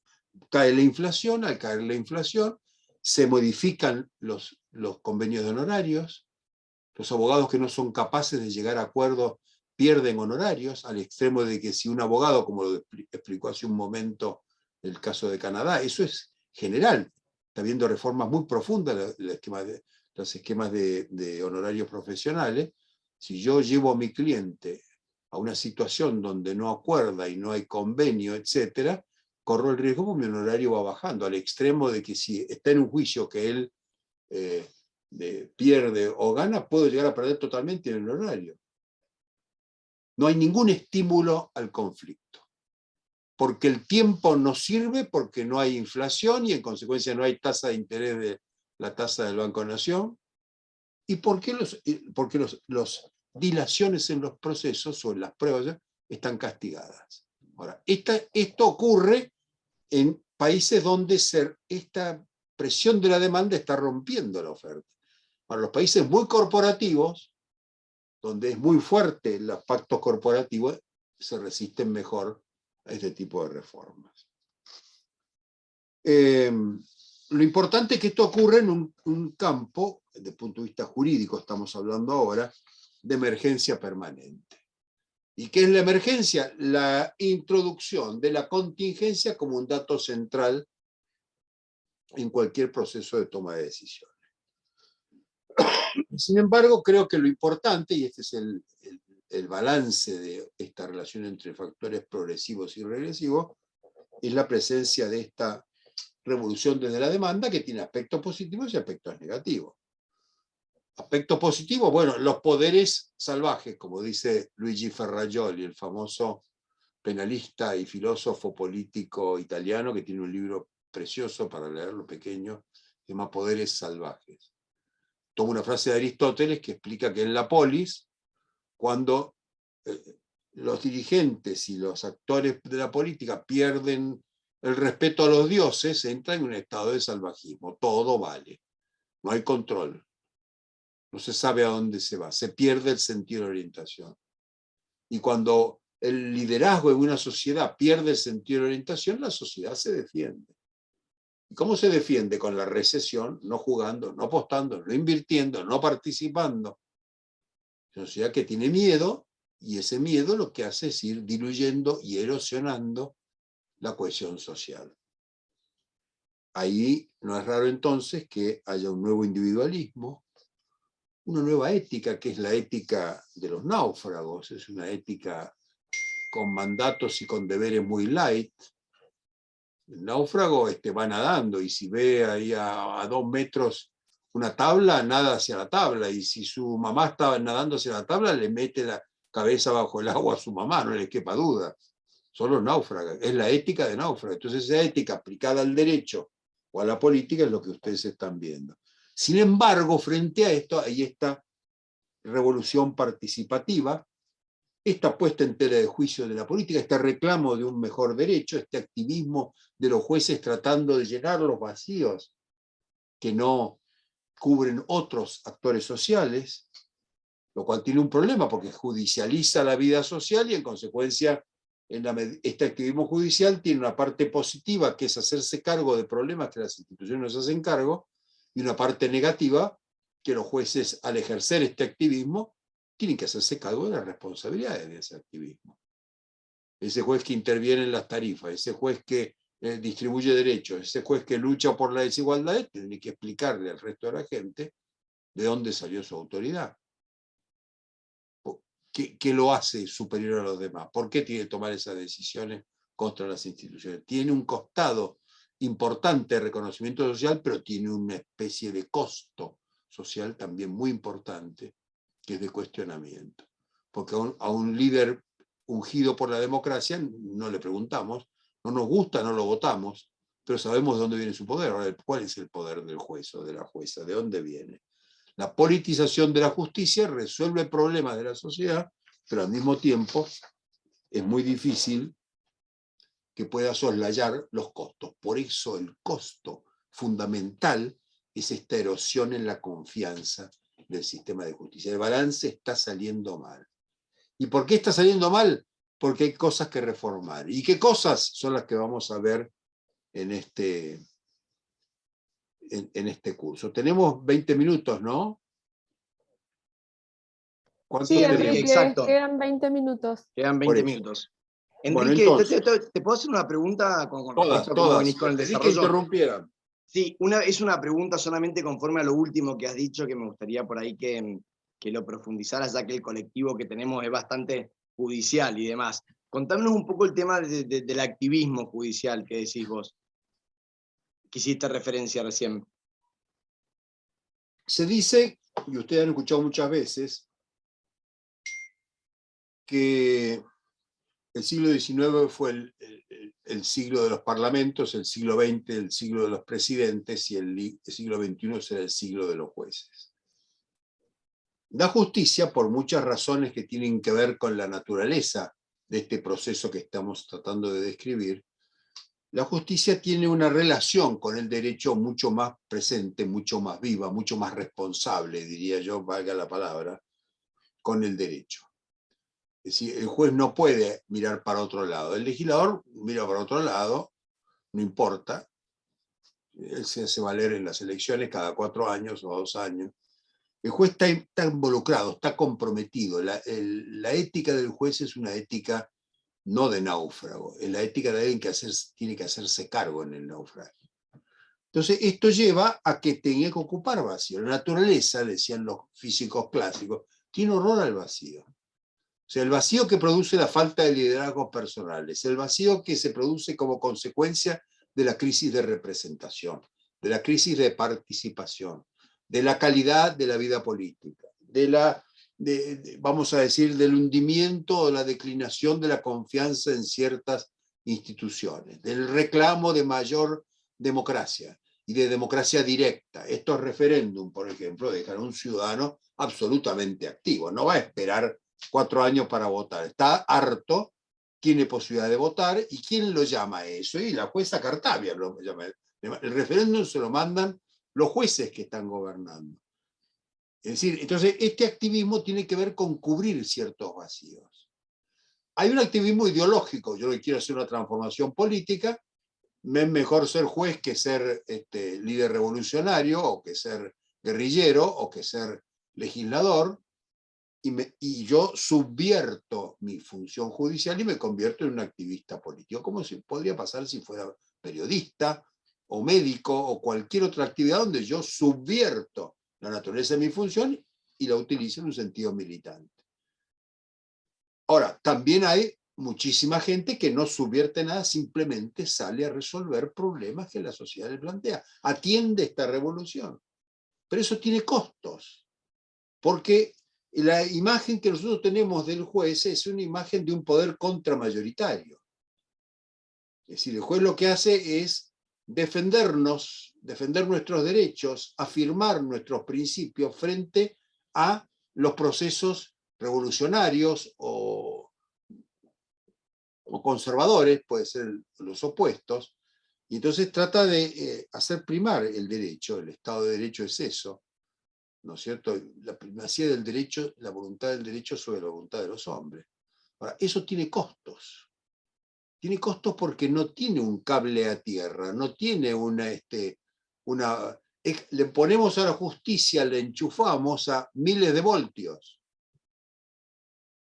cae la inflación, al caer la inflación se modifican los convenios de honorarios, los abogados que no son capaces de llegar a acuerdos pierden honorarios, al extremo de que si un abogado, como lo explicó hace un momento el caso de Canadá, eso es general, está habiendo reformas muy profundas en los esquemas de honorarios profesionales. Si yo llevo a mi cliente a una situación donde no acuerda y no hay convenio, etcétera, corro el riesgo porque mi honorario va bajando, al extremo de que si está en un juicio que él pierde o gana, puedo llegar a perder totalmente el honorario. No hay ningún estímulo al conflicto, porque el tiempo no sirve, porque no hay inflación y en consecuencia no hay tasa de interés de la tasa del Banco Nación. ¿Y por qué los dilaciones en los procesos o en las pruebas están castigadas? Ahora, esto ocurre en países donde esta presión de la demanda está rompiendo la oferta. Para los países muy corporativos, donde es muy fuerte los pactos corporativos, se resisten mejor a este tipo de reformas. Lo importante es que esto ocurre en un campo, desde el punto de vista jurídico estamos hablando ahora, de emergencia permanente. ¿Y qué es la emergencia? La introducción de la contingencia como un dato central en cualquier proceso de toma de decisiones. Sin embargo, creo que lo importante, y este es el balance de esta relación entre factores progresivos y regresivos, es la presencia de esta revolución desde la demanda que tiene aspectos positivos y aspectos negativos. Aspecto positivo, bueno, los poderes salvajes, como dice Luigi Ferrajoli, el famoso penalista y filósofo político italiano, que tiene un libro precioso para leerlo, pequeño, se llama Poderes Salvajes. Toma una frase de Aristóteles que explica que en la polis, cuando los dirigentes y los actores de la política pierden el respeto a los dioses, entra en un estado de salvajismo, todo vale, no hay control. No se sabe a dónde se va, se pierde el sentido de orientación. Y cuando el liderazgo de una sociedad pierde el sentido de orientación, la sociedad se defiende. ¿Y cómo se defiende? Con la recesión, no jugando, no apostando, no invirtiendo, no participando. Una sociedad que tiene miedo, y ese miedo lo que hace es ir diluyendo y erosionando la cohesión social. Ahí no es raro entonces que haya un nuevo individualismo, una nueva ética, que es la ética de los náufragos, es una ética con mandatos y con deberes muy light. El náufrago va nadando, y si ve ahí a 2 metros una tabla, nada hacia la tabla, y si su mamá está nadando hacia la tabla, le mete la cabeza bajo el agua a su mamá, no le quepa duda. Son los náufragos, es la ética de náufrago. Entonces esa ética aplicada al derecho o a la política es lo que ustedes están viendo. Sin embargo, frente a esto, hay esta revolución participativa, esta puesta en tela de juicio de la política, este reclamo de un mejor derecho, este activismo de los jueces tratando de llenar los vacíos que no cubren otros actores sociales, lo cual tiene un problema porque judicializa la vida social y en consecuencia este activismo judicial tiene una parte positiva, que es hacerse cargo de problemas que las instituciones nos hacen cargo, y una parte negativa, que los jueces, al ejercer este activismo, tienen que hacerse cargo de las responsabilidades de ese activismo. Ese juez que interviene en las tarifas, ese juez que distribuye derechos, ese juez que lucha por la desigualdad, tiene que explicarle al resto de la gente de dónde salió su autoridad. ¿Qué lo hace superior a los demás? ¿Por qué tiene que tomar esas decisiones contra las instituciones? Tiene un costado importante de reconocimiento social, pero tiene una especie de costo social también muy importante, que es de cuestionamiento. Porque a un líder ungido por la democracia no le preguntamos, no nos gusta, no lo votamos, pero sabemos de dónde viene su poder. Ahora, ¿cuál es el poder del juez o de la jueza? ¿De dónde viene? La politización de la justicia resuelve problemas de la sociedad, pero al mismo tiempo es muy difícil que pueda soslayar los costos. Por eso el costo fundamental es esta erosión en la confianza del sistema de justicia. El balance está saliendo mal. ¿Y por qué está saliendo mal? Porque hay cosas que reformar. ¿Y qué cosas son las que vamos a ver en este curso? Tenemos 20 minutos, ¿no? Sí, ¿Cuánto tenemos? Enrique, exacto. quedan 20 minutos. Quedan 20 minutos. Bueno, Enrique, entonces, ¿te puedo hacer una pregunta con respecto a cómo todas. venís con el Pedí que desarrollo? interrumpieran. Sí, es una pregunta solamente conforme a lo último que has dicho, que me gustaría por ahí que lo profundizaras, ya que el colectivo que tenemos es bastante judicial y demás. Contanos un poco el tema del activismo judicial que decís vos, que hiciste referencia recién. Se dice, y ustedes han escuchado muchas veces, que el siglo XIX fue el siglo de los parlamentos, el siglo XX el siglo de los presidentes, y el siglo XXI será el siglo de los jueces. La justicia, por muchas razones que tienen que ver con la naturaleza de este proceso que estamos tratando de describir, la justicia tiene una relación con el derecho mucho más presente, mucho más viva, mucho más responsable, diría yo, valga la palabra, con el derecho. Es decir, el juez no puede mirar para otro lado. El legislador mira para otro lado, no importa. Él se hace valer en las elecciones cada 4 años o 2 años. El juez está involucrado, está comprometido. La ética del juez es una ética no de náufrago, es la ética de alguien que tiene que hacerse cargo en el naufragio. Entonces, esto lleva a que tenga que ocupar vacío. La naturaleza, decían los físicos clásicos, tiene horror al vacío. O sea, el vacío que produce la falta de liderazgos personales, el vacío que se produce como consecuencia de la crisis de representación, de la crisis de participación, de la calidad de la vida política, vamos a decir, del hundimiento o la declinación de la confianza en ciertas instituciones, del reclamo de mayor democracia y de democracia directa. Estos referéndum, por ejemplo, dejan a un ciudadano absolutamente activo, no va a esperar 4 años para votar, está harto, tiene posibilidad de votar, ¿y quién lo llama a eso? Y la jueza Cartabia lo llama. El referéndum se lo mandan los jueces que están gobernando. Es decir, entonces este activismo tiene que ver con cubrir ciertos vacíos. Hay un activismo ideológico, yo le quiero hacer una transformación política, me es mejor ser juez que ser líder revolucionario, o que ser guerrillero, o que ser legislador, y yo subvierto mi función judicial y me convierto en un activista político, como podría pasar si fuera periodista, o médico, o cualquier otra actividad donde yo subvierto la naturaleza de mi función y la utilizo en un sentido militante. Ahora, también hay muchísima gente que no subvierte nada, simplemente sale a resolver problemas que la sociedad le plantea. Atiende esta revolución. Pero eso tiene costos, porque la imagen que nosotros tenemos del juez es una imagen de un poder contramayoritario. Es decir, el juez lo que hace es defendernos, defender nuestros derechos, afirmar nuestros principios frente a los procesos revolucionarios o conservadores, puede ser los opuestos, y entonces trata de hacer primar el derecho. El Estado de Derecho es eso, ¿no es cierto? La primacía del derecho, la voluntad del derecho sobre la voluntad de los hombres. Ahora, eso tiene costos. Tiene costos porque no tiene un cable a tierra, no tiene le ponemos a la justicia, le enchufamos a miles de voltios.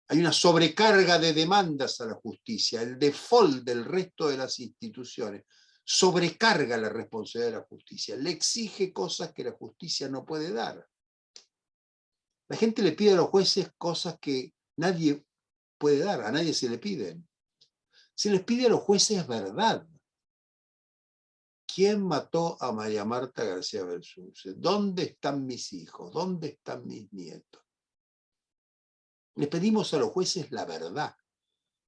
Hay una sobrecarga de demandas a la justicia, el default del resto de las instituciones sobrecarga la responsabilidad de la justicia, le exige cosas que la justicia no puede dar. La gente le pide a los jueces cosas que nadie puede dar, a nadie se le piden. Se les pide a los jueces verdad. ¿Quién mató a María Marta García Belsunce? ¿Dónde están mis hijos? ¿Dónde están mis nietos? Le pedimos a los jueces la verdad.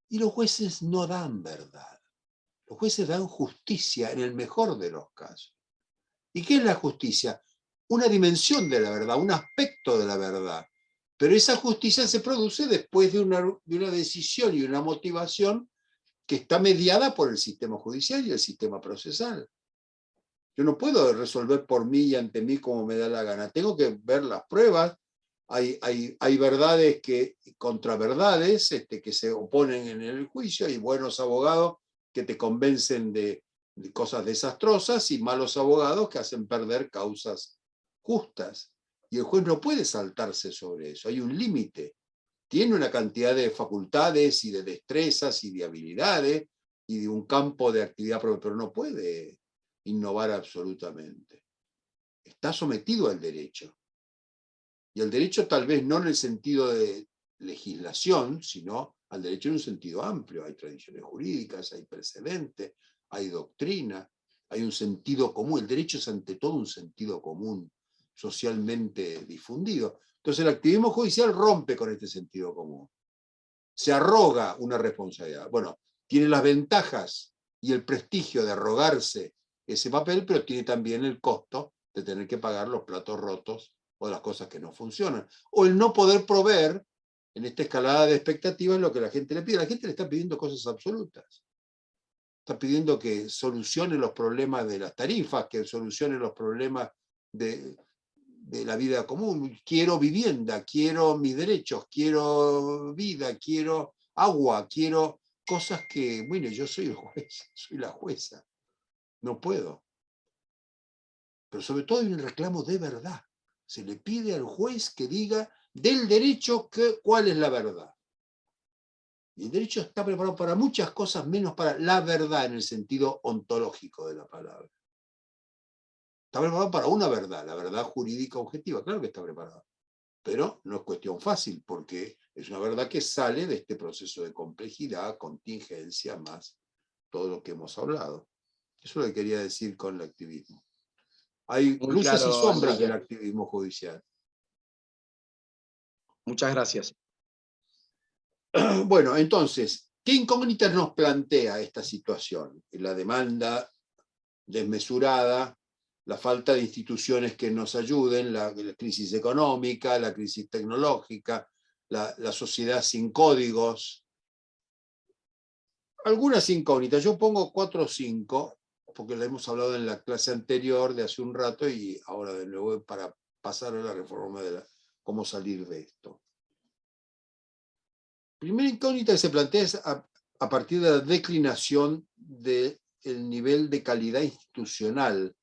Y los jueces no dan verdad. Los jueces dan justicia en el mejor de los casos. ¿Y qué es la justicia? Una dimensión de la verdad, un aspecto de la verdad. Pero esa justicia se produce después de una decisión y una motivación que está mediada por el sistema judicial y el sistema procesal. Yo no puedo resolver por mí y ante mí como me da la gana. Tengo que ver las pruebas. Hay verdades contra verdades que se oponen en el juicio. Hay buenos abogados que te convencen de cosas desastrosas y malos abogados que hacen perder causas justas. Y el juez no puede saltarse sobre eso. Hay un límite. Tiene una cantidad de facultades y de destrezas y de habilidades y de un campo de actividad propia, pero no puede innovar absolutamente. Está sometido al derecho. Y el derecho tal vez no en el sentido de legislación, sino al derecho en un sentido amplio. Hay tradiciones jurídicas, hay precedentes, hay doctrina, hay un sentido común. El derecho es ante todo un sentido común socialmente difundido. Entonces el activismo judicial rompe con este sentido común. Se arroga una responsabilidad. Bueno, tiene las ventajas y el prestigio de arrogarse ese papel, pero tiene también el costo de tener que pagar los platos rotos o las cosas que no funcionan. O el no poder proveer en esta escalada de expectativas lo que la gente le pide. La gente le está pidiendo cosas absolutas. Está pidiendo que solucione los problemas de las tarifas, que solucione los problemas de la vida común. Quiero vivienda, quiero mis derechos, quiero vida, quiero agua, quiero cosas que, bueno, yo soy el juez, soy la jueza. No puedo. Pero sobre todo hay un reclamo de verdad. Se le pide al juez que diga del derecho cuál es la verdad. Y el derecho está preparado para muchas cosas, menos para la verdad en el sentido ontológico de la palabra. Está preparado para una verdad, la verdad jurídica objetiva, claro que está preparado. Pero no es cuestión fácil, porque es una verdad que sale de este proceso de complejidad, contingencia, más todo lo que hemos hablado. Eso es lo que quería decir con el activismo. Hay Muy luces y claro, sombras del Enrique. activismo judicial. Muchas gracias. Bueno, entonces, ¿qué incógnitas nos plantea esta situación? La demanda desmesurada, la falta de instituciones que nos ayuden, la crisis económica, la crisis tecnológica, la sociedad sin códigos. Algunas incógnitas, yo pongo 4 o 5, porque la hemos hablado en la clase anterior de hace un rato y ahora de nuevo para pasar a la reforma de cómo salir de esto. Primera incógnita que se plantea es a partir de la declinación del nivel de calidad institucional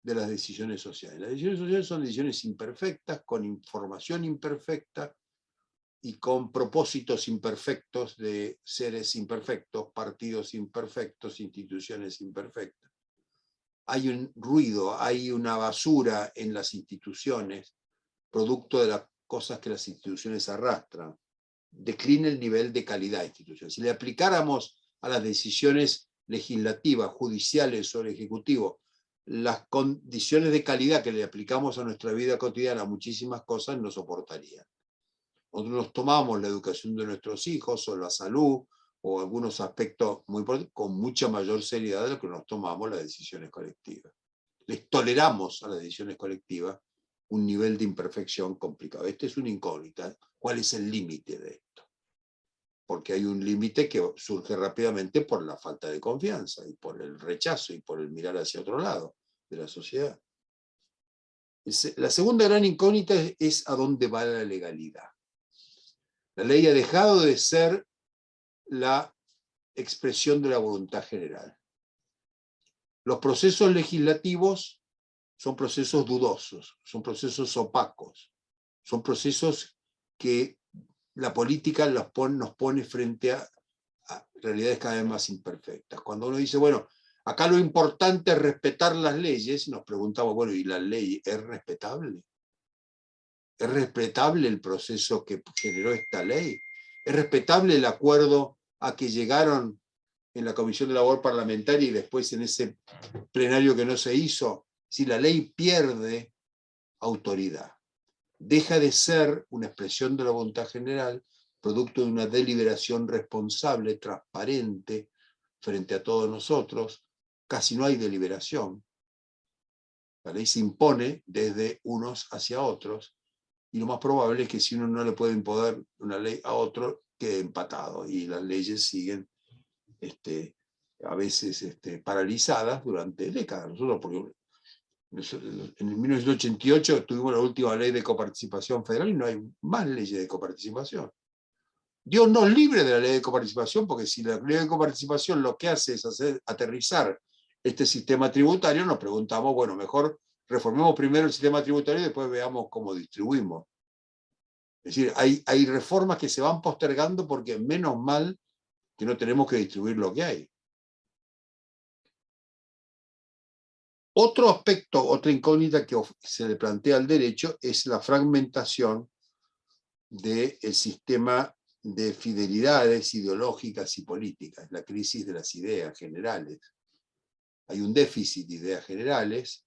de las decisiones sociales. Las decisiones sociales son decisiones imperfectas, con información imperfecta y con propósitos imperfectos de seres imperfectos, partidos imperfectos, instituciones imperfectas. Hay un ruido, hay una basura en las instituciones, producto de las cosas que las instituciones arrastran. declina el nivel de calidad institucional. Si le aplicáramos a las decisiones legislativas, judiciales o del Ejecutivo las condiciones de calidad que le aplicamos a nuestra vida cotidiana, muchísimas cosas no soportarían. Nosotros nos tomamos la educación de nuestros hijos o la salud o algunos aspectos muy importantes con mucha mayor seriedad de lo que nos tomamos las decisiones colectivas. Les toleramos a las decisiones colectivas un nivel de imperfección complicado. Este es una incógnita. ¿Cuál es el límite de esto? Porque hay un límite que surge rápidamente por la falta de confianza y por el rechazo y por el mirar hacia otro lado de la sociedad. La segunda gran incógnita es a dónde va la legalidad. La ley ha dejado de ser la expresión de la voluntad general. Los procesos legislativos son procesos dudosos, son procesos opacos, son procesos que la política nos pone frente a realidades cada vez más imperfectas. Cuando uno dice, bueno, acá lo importante es respetar las leyes, nos preguntamos, bueno, ¿y la ley es respetable? ¿Es respetable el proceso que generó esta ley? ¿Es respetable el acuerdo a que llegaron en la Comisión de Labor Parlamentaria y después en ese plenario que no se hizo? Si la ley pierde autoridad, deja de ser una expresión de la voluntad general, producto de una deliberación responsable, transparente, frente a todos nosotros, casi no hay deliberación. La ley se impone desde unos hacia otros, y lo más probable es que si uno no le puede imponer una ley a otro, quede empatado, y las leyes siguen a veces paralizadas durante décadas. Nosotros, porque en 1988 tuvimos la última ley de coparticipación federal y no hay más leyes de coparticipación. Dios nos libre de la ley de coparticipación, porque si la ley de coparticipación lo que hace es hacer aterrizar este sistema tributario, nos preguntamos, bueno, mejor reformemos primero el sistema tributario y después veamos cómo distribuimos. Es decir, hay reformas que se van postergando porque menos mal que no tenemos que distribuir lo que hay. Otro aspecto, otra incógnita que se le plantea al derecho es la fragmentación del sistema de fidelidades ideológicas y políticas, la crisis de las ideas generales. Hay un déficit de ideas generales,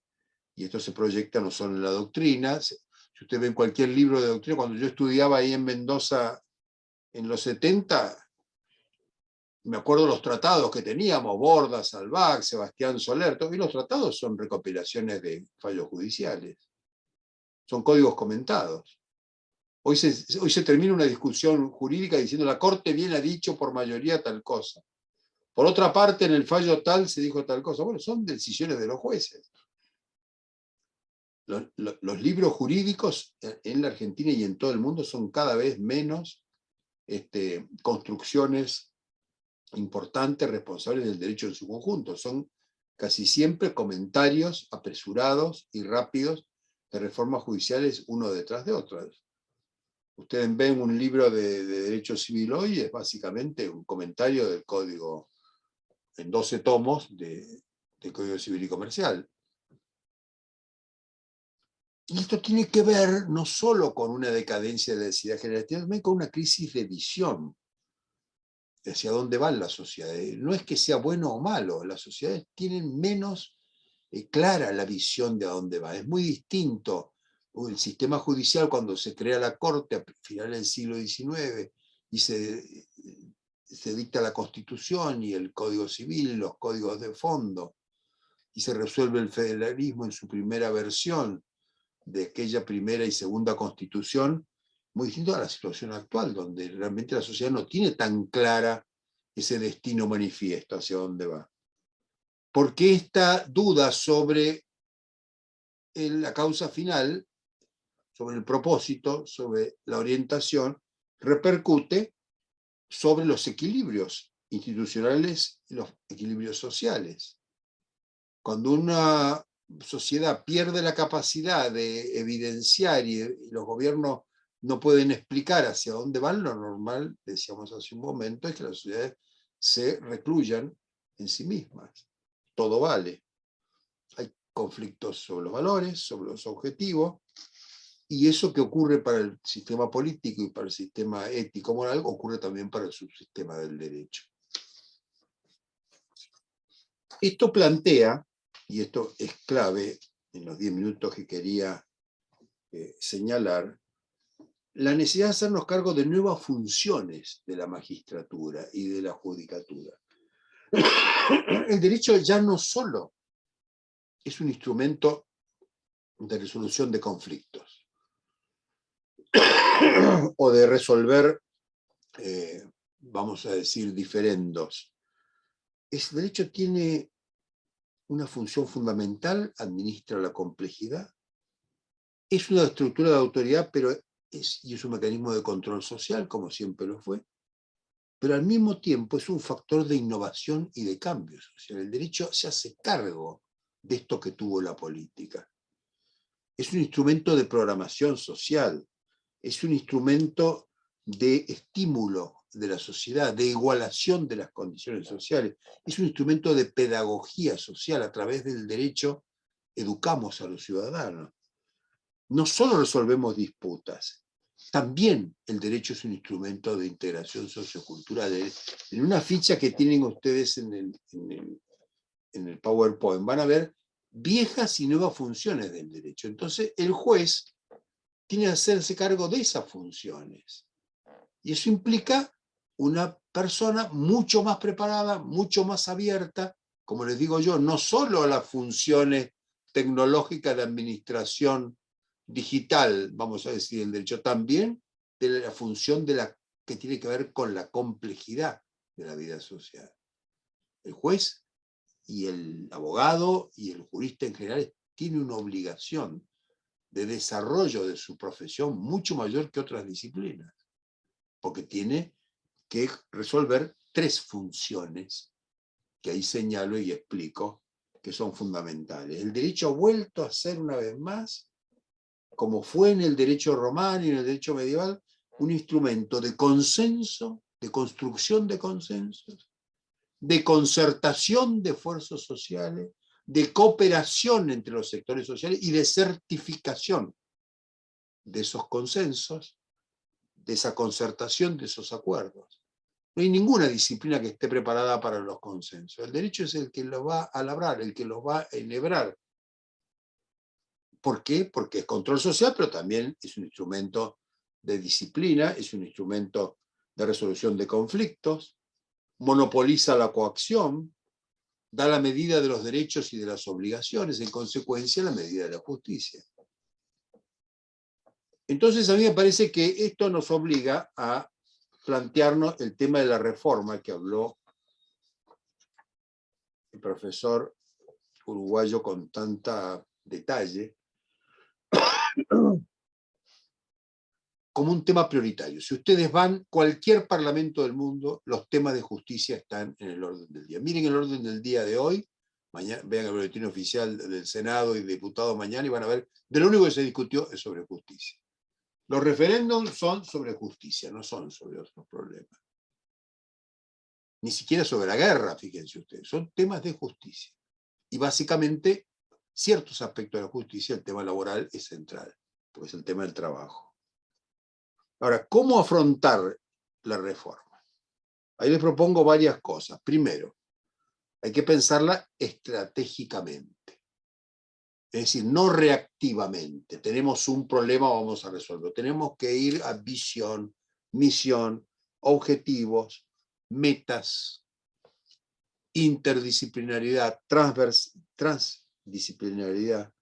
y esto se proyecta no solo en la doctrina. Si usted ve en cualquier libro de doctrina, cuando yo estudiaba ahí en Mendoza en los 70, me acuerdo los tratados que teníamos, Borda, Salvac, Sebastián Soler, y los tratados son recopilaciones de fallos judiciales, son códigos comentados. Hoy se termina una discusión jurídica diciendo la Corte bien ha dicho por mayoría tal cosa. Por otra parte, en el fallo tal se dijo tal cosa. Bueno, son decisiones de los jueces. Los libros jurídicos en la Argentina y en todo el mundo son cada vez menos construcciones importantes, responsables del derecho en su conjunto. Son casi siempre comentarios apresurados y rápidos de reformas judiciales uno detrás de otras. Ustedes ven un libro de derecho civil hoy, es básicamente un comentario del código en 12 tomos del Código Civil y Comercial. Y esto tiene que ver no solo con una decadencia de la necesidad general, sino también con una crisis de visión hacia dónde va la sociedad. No es que sea bueno o malo, las sociedades tienen menos clara la visión de a dónde va. Es muy distinto el sistema judicial cuando se crea la Corte a finales del siglo XIX y se dicta la Constitución y el Código Civil, los códigos de fondo, y se resuelve el federalismo en su primera versión de aquella primera y segunda Constitución, muy distinto a la situación actual, donde realmente la sociedad no tiene tan clara ese destino manifiesto hacia dónde va. Porque esta duda sobre la causa final, sobre el propósito, sobre la orientación, repercute sobre los equilibrios institucionales y los equilibrios sociales. Cuando una sociedad pierde la capacidad de evidenciar y los gobiernos no pueden explicar hacia dónde van, lo normal, decíamos hace un momento, es que las sociedades se recluyan en sí mismas. Todo vale. Hay conflictos sobre los valores, sobre los objetivos, Y eso que ocurre para el sistema político y para el sistema ético-moral ocurre también para el subsistema del derecho. Esto plantea, y esto es clave en los 10 minutos que quería señalar, la necesidad de hacernos cargo de nuevas funciones de la magistratura y de la judicatura. El derecho ya no solo es un instrumento de resolución de conflictos o de resolver, vamos a decir, diferendos. El derecho tiene una función fundamental, administra la complejidad, es una estructura de autoridad, pero es un mecanismo de control social, como siempre lo fue, pero al mismo tiempo es un factor de innovación y de cambio social. El derecho se hace cargo de esto que tuvo la política. Es un instrumento de programación social, es un instrumento de estímulo de la sociedad, de igualación de las condiciones sociales, es un instrumento de pedagogía social. A través del derecho educamos a los ciudadanos. No solo resolvemos disputas, también el derecho es un instrumento de integración sociocultural. En una ficha que tienen ustedes en el PowerPoint van a ver viejas y nuevas funciones del derecho. Entonces el juez tiene que hacerse cargo de esas funciones. Y eso implica una persona mucho más preparada, mucho más abierta, como les digo yo, no solo a las funciones tecnológicas de administración digital, vamos a decir, el derecho, también de la función que tiene que ver con la complejidad de la vida social. El juez y el abogado y el jurista en general tiene una obligación de desarrollo de su profesión mucho mayor que otras disciplinas, porque tiene que resolver 3 funciones que ahí señalo y explico que son fundamentales. El derecho ha vuelto a ser una vez más, como fue en el derecho romano y en el derecho medieval, un instrumento de consenso, de construcción de consensos, de concertación de esfuerzos sociales, de cooperación entre los sectores sociales y de certificación de esos consensos, de esa concertación, de esos acuerdos. No hay ninguna disciplina que esté preparada para los consensos. El derecho es el que los va a labrar, el que los va a enhebrar. ¿Por qué? Porque es control social, pero también es un instrumento de disciplina, es un instrumento de resolución de conflictos, monopoliza la coacción, da la medida de los derechos y de las obligaciones, en consecuencia la medida de la justicia. Entonces a mí me parece que esto nos obliga a plantearnos el tema de la reforma que habló el profesor uruguayo con tanta detalle, como un tema prioritario. Si ustedes van a cualquier parlamento del mundo, los temas de justicia están en el orden del día. Miren el orden del día de hoy, mañana, vean el boletín oficial del Senado y diputados mañana y van a ver, de lo único que se discutió es sobre justicia. Los referéndums son sobre justicia, no son sobre otros problemas. Ni siquiera sobre la guerra, fíjense ustedes, son temas de justicia. Y básicamente, ciertos aspectos de la justicia, el tema laboral es central, porque es el tema del trabajo. Ahora, ¿cómo afrontar la reforma? Ahí les propongo varias cosas. Primero, hay que pensarla estratégicamente. Es decir, no reactivamente. Tenemos un problema, vamos a resolverlo. Tenemos que ir a visión, misión, objetivos, metas, interdisciplinaridad, transdisciplinaridad.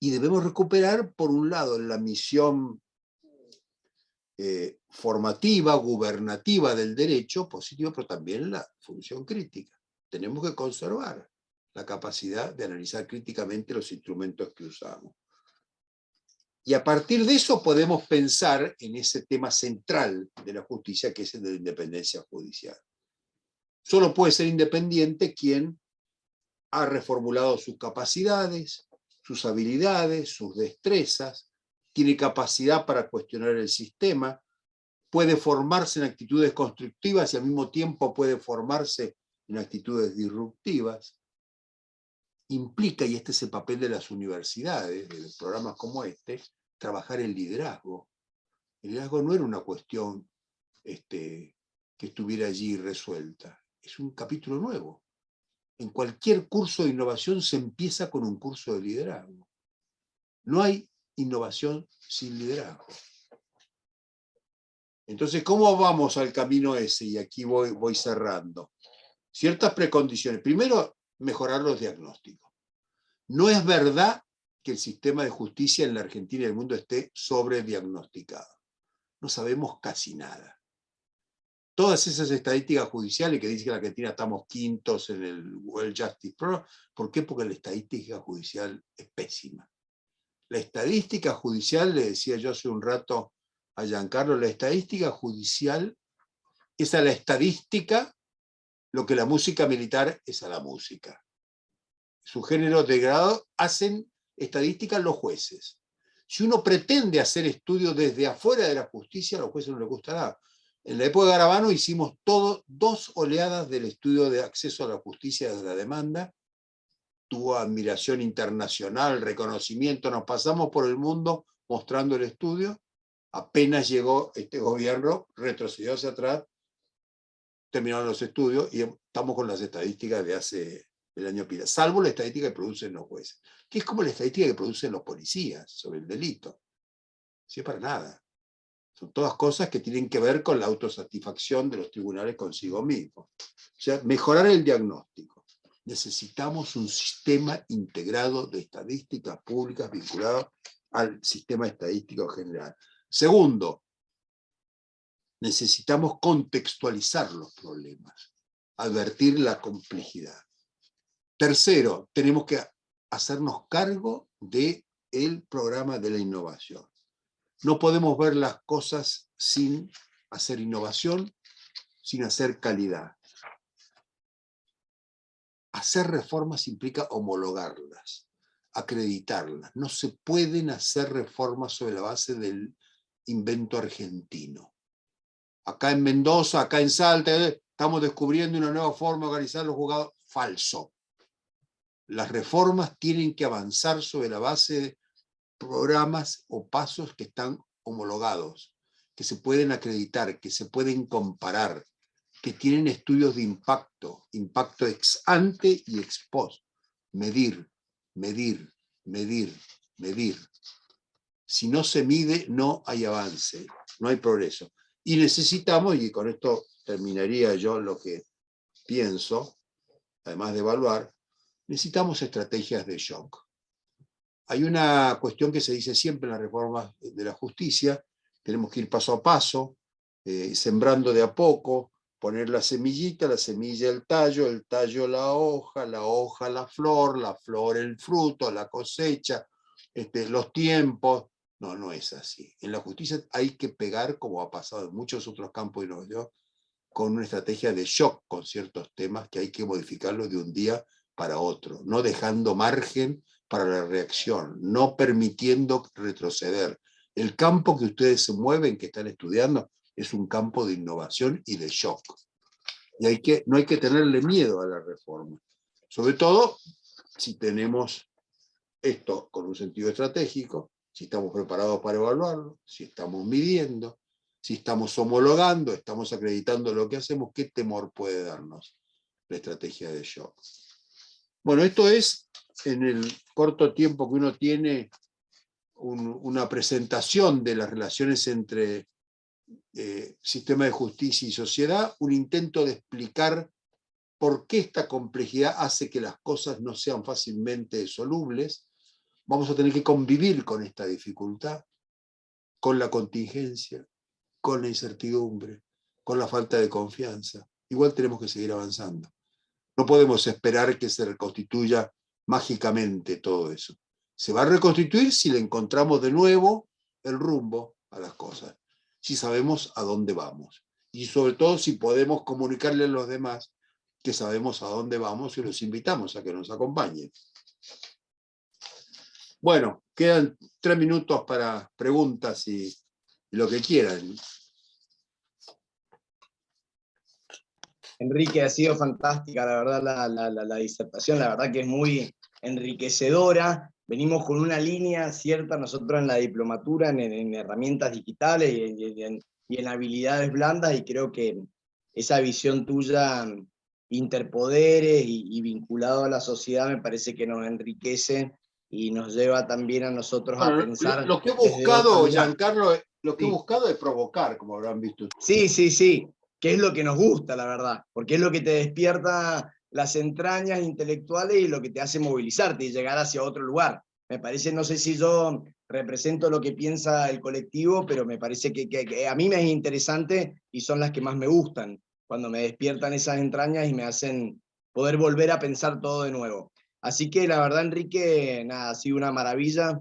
Y debemos recuperar, por un lado, la misión formativa, gubernativa del derecho, positiva, pero también la función crítica. Tenemos que conservar la capacidad de analizar críticamente los instrumentos que usamos. Y a partir de eso podemos pensar en ese tema central de la justicia, que es el de la independencia judicial. Solo puede ser independiente quien ha reformulado sus capacidades, sus habilidades, sus destrezas, tiene capacidad para cuestionar el sistema, puede formarse en actitudes constructivas y al mismo tiempo puede formarse en actitudes disruptivas. Implica, y este es el papel de las universidades, de programas como este, trabajar el liderazgo. El liderazgo no era una cuestión que estuviera allí resuelta. Es un capítulo nuevo. En cualquier curso de innovación se empieza con un curso de liderazgo. No hay innovación sin liderazgo. Entonces, ¿cómo vamos al camino ese? Y aquí voy cerrando. Ciertas precondiciones. Primero, mejorar los diagnósticos. No es verdad que el sistema de justicia en la Argentina y el mundo esté sobrediagnosticado. No sabemos casi nada. Todas esas estadísticas judiciales que dicen que en la Argentina estamos quintos en el World Justice Program, ¿por qué? Porque la estadística judicial es pésima. La estadística judicial, le decía yo hace un rato a Giancarlo, la estadística judicial es a la estadística lo que la música militar es a la música. Su género de grado hacen estadísticas los jueces. Si uno pretende hacer estudios desde afuera de la justicia, a los jueces no les gustará. En la época de Garabano hicimos dos oleadas del estudio de acceso a la justicia de la demanda. Tuvo admiración internacional, reconocimiento, nos pasamos por el mundo mostrando el estudio. Apenas llegó este gobierno, retrocedió hacia atrás, terminaron los estudios y estamos con las estadísticas de hace el año pila, salvo la estadística que producen los jueces, que es como la estadística que producen los policías sobre el delito. Sí, para nada. Son todas cosas que tienen que ver con la autosatisfacción de los tribunales consigo mismos. O sea, mejorar el diagnóstico. Necesitamos un sistema integrado de estadísticas públicas vinculado al sistema estadístico general. Segundo, necesitamos contextualizar los problemas, advertir la complejidad. Tercero, tenemos que hacernos cargo del programa de la innovación. No podemos ver las cosas sin hacer innovación, sin hacer calidad. Hacer reformas implica homologarlas, acreditarlas. No se pueden hacer reformas sobre la base del invento argentino. Acá en Mendoza, acá en Salta, estamos descubriendo una nueva forma de organizar los juzgados. Falso. Las reformas tienen que avanzar sobre la base de programas o pasos que están homologados, que se pueden acreditar, que se pueden comparar, que tienen estudios de impacto, impacto ex ante y ex post. Medir, medir, medir, medir. Si no se mide, no hay avance, no hay progreso. Y necesitamos, y con esto terminaría yo lo que pienso, además de evaluar, necesitamos estrategias de shock. Hay una cuestión que se dice siempre en las reformas de la justicia: tenemos que ir paso a paso, sembrando de a poco, poner la semillita el tallo la hoja la flor el fruto, la cosecha, los tiempos. No, no es así. En la justicia hay que pegar, como ha pasado en muchos otros campos de innovación, con una estrategia de shock con ciertos temas que hay que modificarlos de un día para otro, no dejando margen para la reacción, no permitiendo retroceder. El campo que ustedes se mueven, que están estudiando, es un campo de innovación y de shock. Y no hay que tenerle miedo a la reforma. Sobre todo si tenemos esto con un sentido estratégico, si estamos preparados para evaluarlo, si estamos midiendo, si estamos homologando, estamos acreditando lo que hacemos, ¿qué temor puede darnos la estrategia de shock? Bueno, esto es, en el corto tiempo que uno tiene, una presentación de las relaciones entre sistema de justicia y sociedad, un intento de explicar por qué esta complejidad hace que las cosas no sean fácilmente solubles. Vamos a tener que convivir con esta dificultad, con la contingencia, con la incertidumbre, con la falta de confianza. Igual tenemos que seguir avanzando. No podemos esperar que se reconstituya mágicamente todo eso. Se va a reconstituir si le encontramos de nuevo el rumbo a las cosas, si sabemos a dónde vamos. Y sobre todo si podemos comunicarle a los demás que sabemos a dónde vamos y los invitamos a que nos acompañen. Bueno, quedan 3 minutos para preguntas y lo que quieran. Enrique, ha sido fantástica, la verdad, la disertación, la verdad que es muy enriquecedora. venimos con una línea cierta nosotros en la diplomatura, en herramientas digitales y en habilidades blandas, y creo que esa visión tuya, interpoderes y vinculado a la sociedad, me parece que nos enriquece y nos lleva también a nosotros a Bueno, pensar lo que he desde otra buscado, mirada. Giancarlo, lo que he Sí. buscado es provocar, como habrán visto. Sí, sí, sí, que es lo que nos gusta, la verdad, porque es lo que te despierta las entrañas intelectuales y lo que te hace movilizarte y llegar hacia otro lugar. Me parece, no sé si yo represento lo que piensa el colectivo, pero me parece que a mí me es interesante y son las que más me gustan, cuando me despiertan esas entrañas y me hacen poder volver a pensar todo de nuevo. Así que la verdad, Enrique, nada, ha sido una maravilla.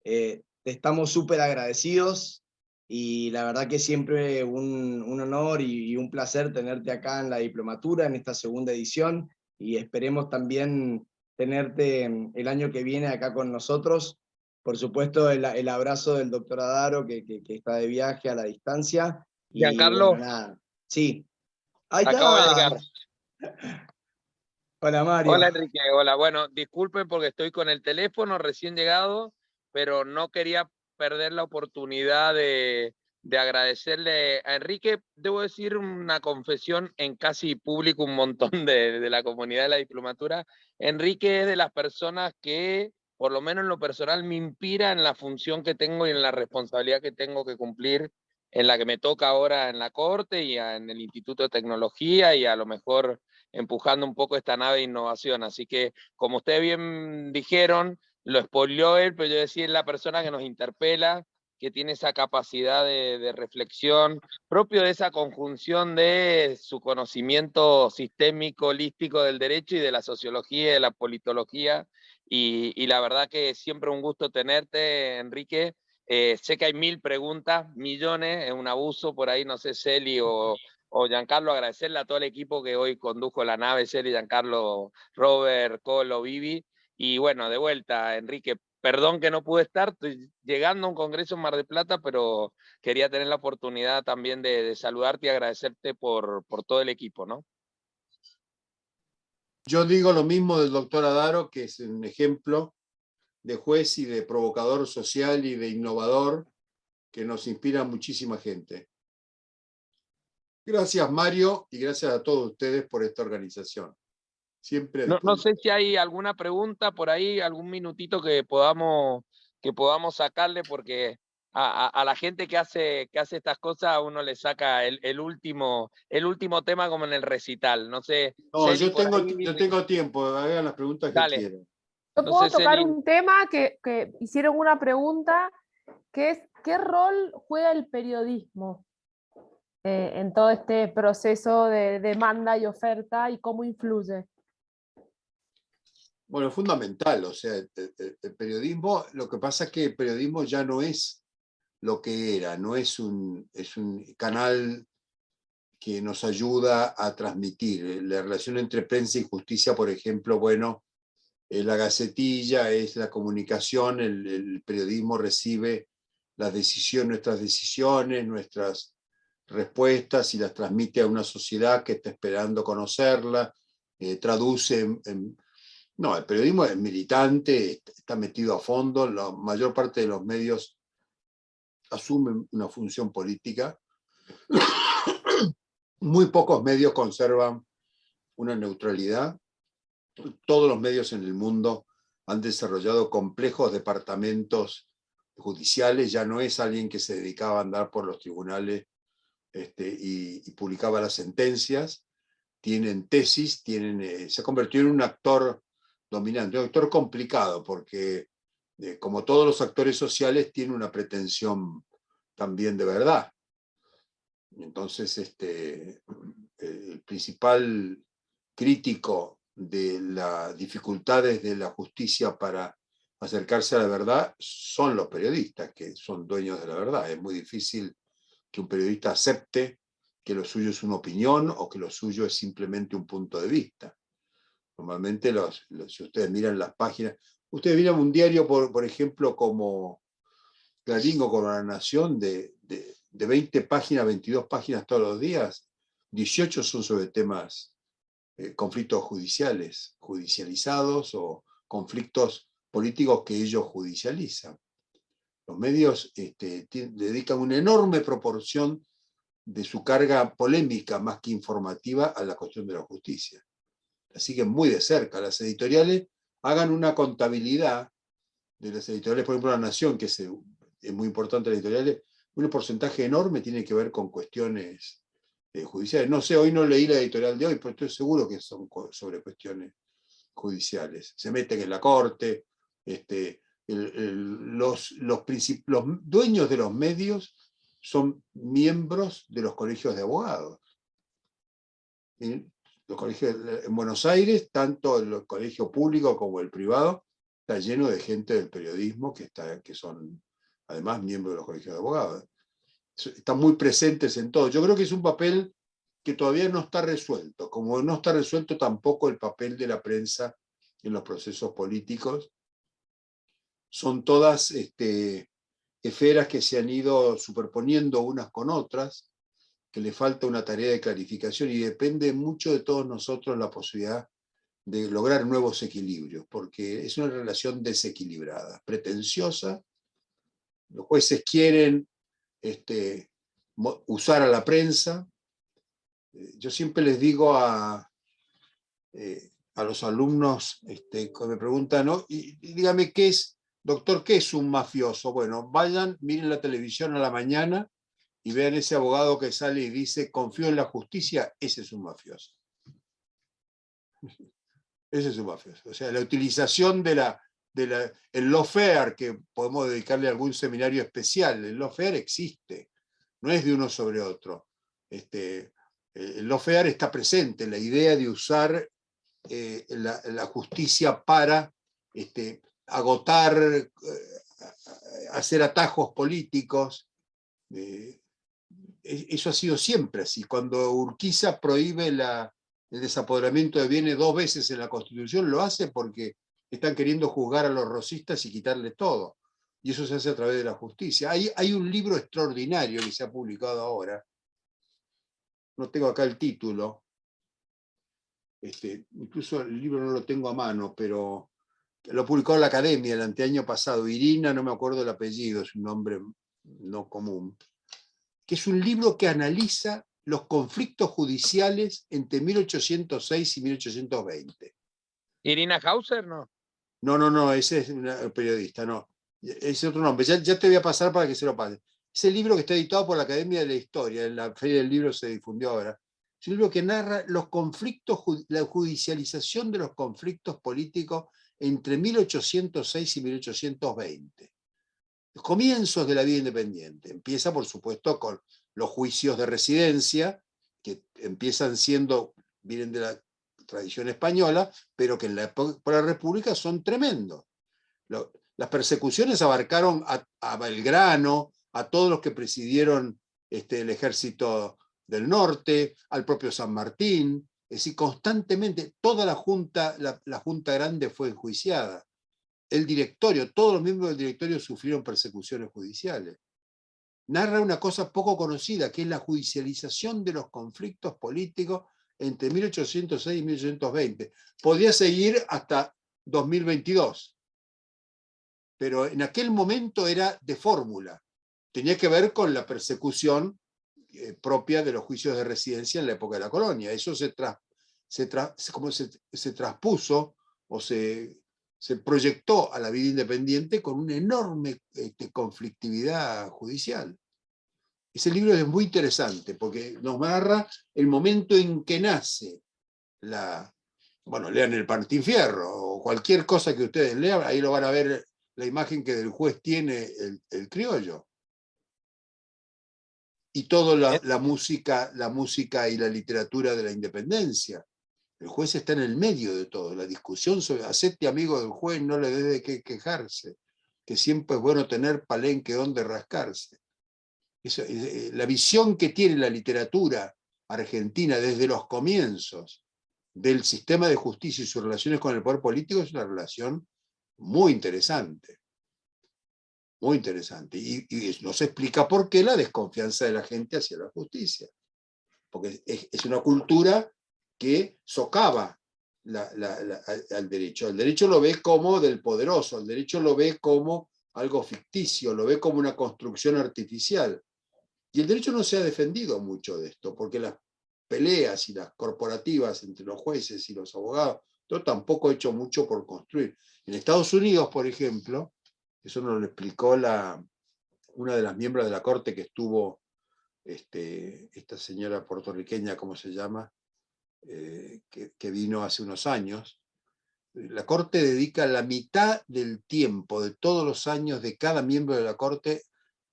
Te estamos súper agradecidos y la verdad que siempre un honor y un placer tenerte acá en la diplomatura, en esta segunda edición, y esperemos también tenerte el año que viene acá con nosotros. Por supuesto, el abrazo del doctor Adaro, que está de viaje a la distancia, y bueno, Giancarlo, nada, sí. Ahí acabo de está. llegar. Hola, Mario. Hola Enrique, hola. Bueno, disculpen porque estoy con el teléfono recién llegado, pero no quería perder la oportunidad de agradecerle a Enrique. Debo decir una confesión en casi público, un montón de la comunidad de la diplomatura. Enrique es de las personas que, por lo menos en lo personal, me inspira en la función que tengo y en la responsabilidad que tengo que cumplir, en la que me toca ahora en la Corte y en el Instituto de Tecnología, y a lo mejor empujando un poco esta nave de innovación. Así que, como ustedes bien dijeron, lo spoileó él, pero yo decía, es la persona que nos interpela, que tiene esa capacidad de reflexión, propio de esa conjunción de su conocimiento sistémico, holístico del derecho y de la sociología y de la politología. Y la verdad que siempre un gusto tenerte, Enrique. Sé que hay 1000 preguntas, millones, es un abuso por ahí, no sé, Celi o Giancarlo, agradecerle a todo el equipo que hoy condujo la nave, Celi, Giancarlo, Robert, Colo, Vivi. Y bueno, de vuelta, Enrique, perdón que no pude estar, estoy llegando a un congreso en Mar del Plata, pero quería tener la oportunidad también de saludarte y agradecerte por todo el equipo, ¿no? Yo digo lo mismo del doctor Adaro, que es un ejemplo de juez y de provocador social y de innovador que nos inspira a muchísima gente. Gracias, Mario, y gracias a todos ustedes por esta organización. Siempre a No sé disposición. si hay alguna pregunta por ahí, algún minutito que podamos sacarle, porque a la gente que hace estas cosas a uno le saca el último tema, como en el recital. No sé, No, Celi, por ahí. yo tengo tiempo, hagan las preguntas que Dale, quieran. Yo no sé, puedo tocar Celi. un tema que hicieron una pregunta, que es, ¿qué rol juega el periodismo en todo este proceso de demanda y oferta y cómo influye? Bueno, es fundamental, o sea, el periodismo, lo que pasa es que el periodismo ya no es lo que era, no es es un canal que nos ayuda a transmitir. La relación entre prensa y justicia, por ejemplo, bueno, la gacetilla es la comunicación, el periodismo recibe nuestras decisiones, nuestras respuestas y las transmite a una sociedad que está esperando conocerla, traduce No, el periodismo es militante, está metido a fondo, la mayor parte de los medios asumen una función política. Muy pocos medios conservan una neutralidad. Todos los medios en el mundo han desarrollado complejos departamentos judiciales, ya no es alguien que se dedicaba a andar por los tribunales y publicaba las sentencias, tienen tesis, se convirtió en un actor dominante, un actor complicado, porque como todos los actores sociales, tiene una pretensión también de verdad. Entonces, el principal crítico de las dificultades de la justicia para acercarse a la verdad son los periodistas, que son dueños de la verdad. Es muy difícil que un periodista acepte que lo suyo es una opinión o que lo suyo es simplemente un punto de vista. Normalmente, si ustedes miran las páginas, ustedes miran un diario, por ejemplo, como Clarín o como La Nación, de 20 páginas, 22 páginas todos los días, 18 son sobre temas, conflictos judiciales, judicializados o conflictos políticos que ellos judicializan. Los medios dedican una enorme proporción de su carga polémica, más que informativa, a la cuestión de la justicia. La siguen muy de cerca. Las editoriales hagan una contabilidad de las editoriales, por ejemplo, La Nación, que es muy importante las editoriales, un porcentaje enorme tiene que ver con cuestiones judiciales. No sé, hoy no leí la editorial de hoy, pero estoy seguro que son sobre cuestiones judiciales. Se meten en la corte, los dueños de los medios son miembros de los colegios de abogados. Los colegios en Buenos Aires, tanto el colegio público como el privado, está lleno de gente del periodismo que son además miembros de los colegios de abogados. Están muy presentes en todo. Yo creo que es un papel que todavía no está resuelto, como no está resuelto tampoco el papel de la prensa en los procesos políticos. Son todas esferas que se han ido superponiendo unas con otras, que le falta una tarea de clarificación y depende mucho de todos nosotros la posibilidad de lograr nuevos equilibrios, porque es una relación desequilibrada, pretenciosa. Los jueces quieren usar a la prensa. Yo siempre les digo a los alumnos que me preguntan, ¿no? Y dígame, doctor, ¿qué es un mafioso? Bueno, vayan, miren la televisión a la mañana y vean ese abogado que sale y dice, confío en la justicia, ese es un mafioso. Ese es un mafioso. O sea, la utilización el lawfare, que podemos dedicarle a algún seminario especial, el lawfare existe, no es de uno sobre otro. El lawfare está presente, la idea de usar la justicia para agotar, hacer atajos políticos. Eso ha sido siempre así. Cuando Urquiza prohíbe el desapoderamiento de bienes 2 veces en la Constitución, lo hace porque están queriendo juzgar a los rosistas y quitarle todo. Y eso se hace a través de la justicia. Hay un libro extraordinario que se ha publicado ahora. No tengo acá el título. Incluso el libro no lo tengo a mano, pero lo publicó la Academia el anteaño pasado. Irina, no me acuerdo el apellido, es un nombre no común. Que es un libro que analiza los conflictos judiciales entre 1806 y 1820. ¿Irina Hauser, no? No, ese es una periodista, no. Ese es otro nombre. Ya te voy a pasar para que se lo pase. Ese libro que está editado por la Academia de la Historia, en la Feria del Libro se difundió ahora. Es un libro que narra los conflictos, la judicialización de los conflictos políticos entre 1806 y 1820. Los comienzos de la vida independiente. Empieza, por supuesto, con los juicios de residencia, que vienen de la tradición española, pero que en la época de la República son tremendos. Las persecuciones abarcaron a Belgrano, a todos los que presidieron el ejército del norte, al propio San Martín. Es decir, constantemente toda la Junta Grande fue enjuiciada. El directorio, todos los miembros del directorio sufrieron persecuciones judiciales. Narra una cosa poco conocida, que es la judicialización de los conflictos políticos entre 1806 y 1820. Podría seguir hasta 2022, pero en aquel momento era de fórmula. Tenía que ver con la persecución propia de los juicios de residencia en la época de la colonia. Eso se traspuso o se proyectó a la vida independiente con una enorme conflictividad judicial. Ese libro es muy interesante porque nos narra el momento en que nace lean el Martín Fierro o cualquier cosa que ustedes lean, ahí lo van a ver la imagen que del juez tiene el criollo. Y toda la música y la literatura de la independencia. El juez está en el medio de todo. La discusión sobre hacete amigo del juez, no le dé de qué quejarse, que siempre es bueno tener palenque donde rascarse. La visión que tiene la literatura argentina desde los comienzos del sistema de justicia y sus relaciones con el poder político es una relación muy interesante. Muy interesante. Y nos explica por qué la desconfianza de la gente hacia la justicia. Porque es una cultura que socava al derecho. El derecho lo ve como del poderoso, el derecho lo ve como algo ficticio, lo ve como una construcción artificial. Y el derecho no se ha defendido mucho de esto, porque las peleas y las corporativas entre los jueces y los abogados, yo tampoco he hecho mucho por construir. En Estados Unidos, por ejemplo, eso nos lo explicó una de las miembros de la Corte que estuvo, esta señora puertorriqueña, ¿cómo se llama? Que vino hace unos años. La Corte dedica la mitad del tiempo de todos los años de cada miembro de la Corte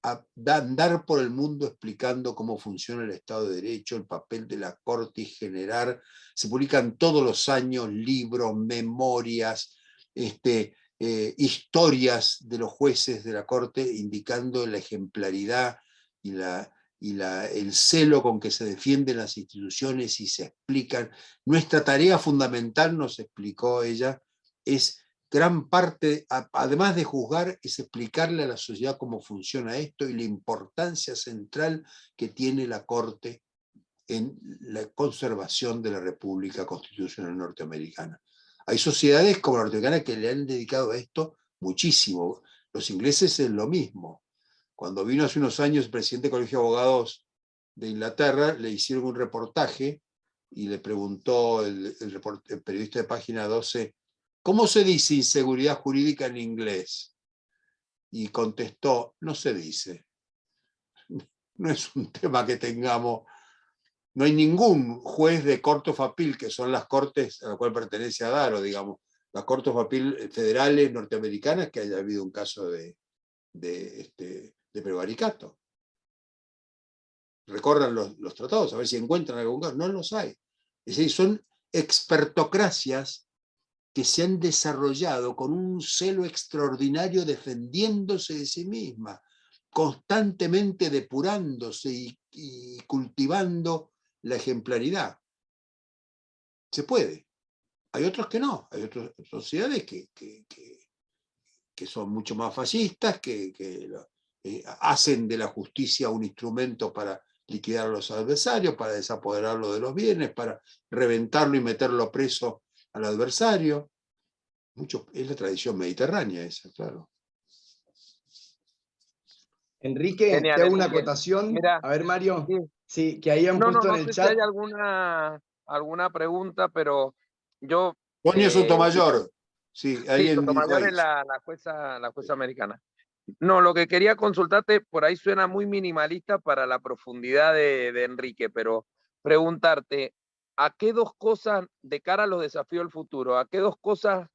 a andar por el mundo explicando cómo funciona el Estado de Derecho, el papel de la Corte y generar. Se publican todos los años libros, memorias, historias de los jueces de la Corte indicando la ejemplaridad y el celo con que se defienden las instituciones y se explican. Nuestra tarea fundamental, nos explicó ella, es gran parte, además de juzgar, es explicarle a la sociedad cómo funciona esto y la importancia central que tiene la Corte en la conservación de la República Constitucional Norteamericana. Hay sociedades como la norteamericana que le han dedicado a esto muchísimo. Los ingleses es lo mismo. Cuando vino hace unos años el presidente del Colegio de Abogados de Inglaterra, le hicieron un reportaje y le preguntó el periodista de Página 12, ¿cómo se dice inseguridad jurídica en inglés? Y contestó, no se dice. No es un tema que tengamos. No hay ningún juez de Court of Appeal, que son las cortes a la cual pertenece a Daro, digamos, las Court of Appeal federales norteamericanas, que haya habido un caso de prevaricato. Recorran los tratados a ver si encuentran algún caso. No los hay. Es decir, son expertocracias que se han desarrollado con un celo extraordinario defendiéndose de sí misma, constantemente depurándose y cultivando la ejemplaridad. Se puede. Hay otros que no. Hay otras sociedades que son mucho más fascistas, que hacen de la justicia un instrumento para liquidar a los adversarios, para desapoderarlo de los bienes, para reventarlo y meterlo preso al adversario. Es la tradición mediterránea esa, claro. Enrique, Genial, te hago una Enrique. acotación. Mira, A ver, Mario. sí. Sí, que ahí han puesto No en el sé si chat. hay alguna pregunta, pero yo... Tonia Sotomayor. Sí, ahí sí, en Sotomayor es Midway. la jueza americana. No, lo que quería consultarte, por ahí suena muy minimalista para la profundidad de Enrique, pero preguntarte, ¿a qué dos cosas, de cara a los desafíos del futuro, a qué dos cosas,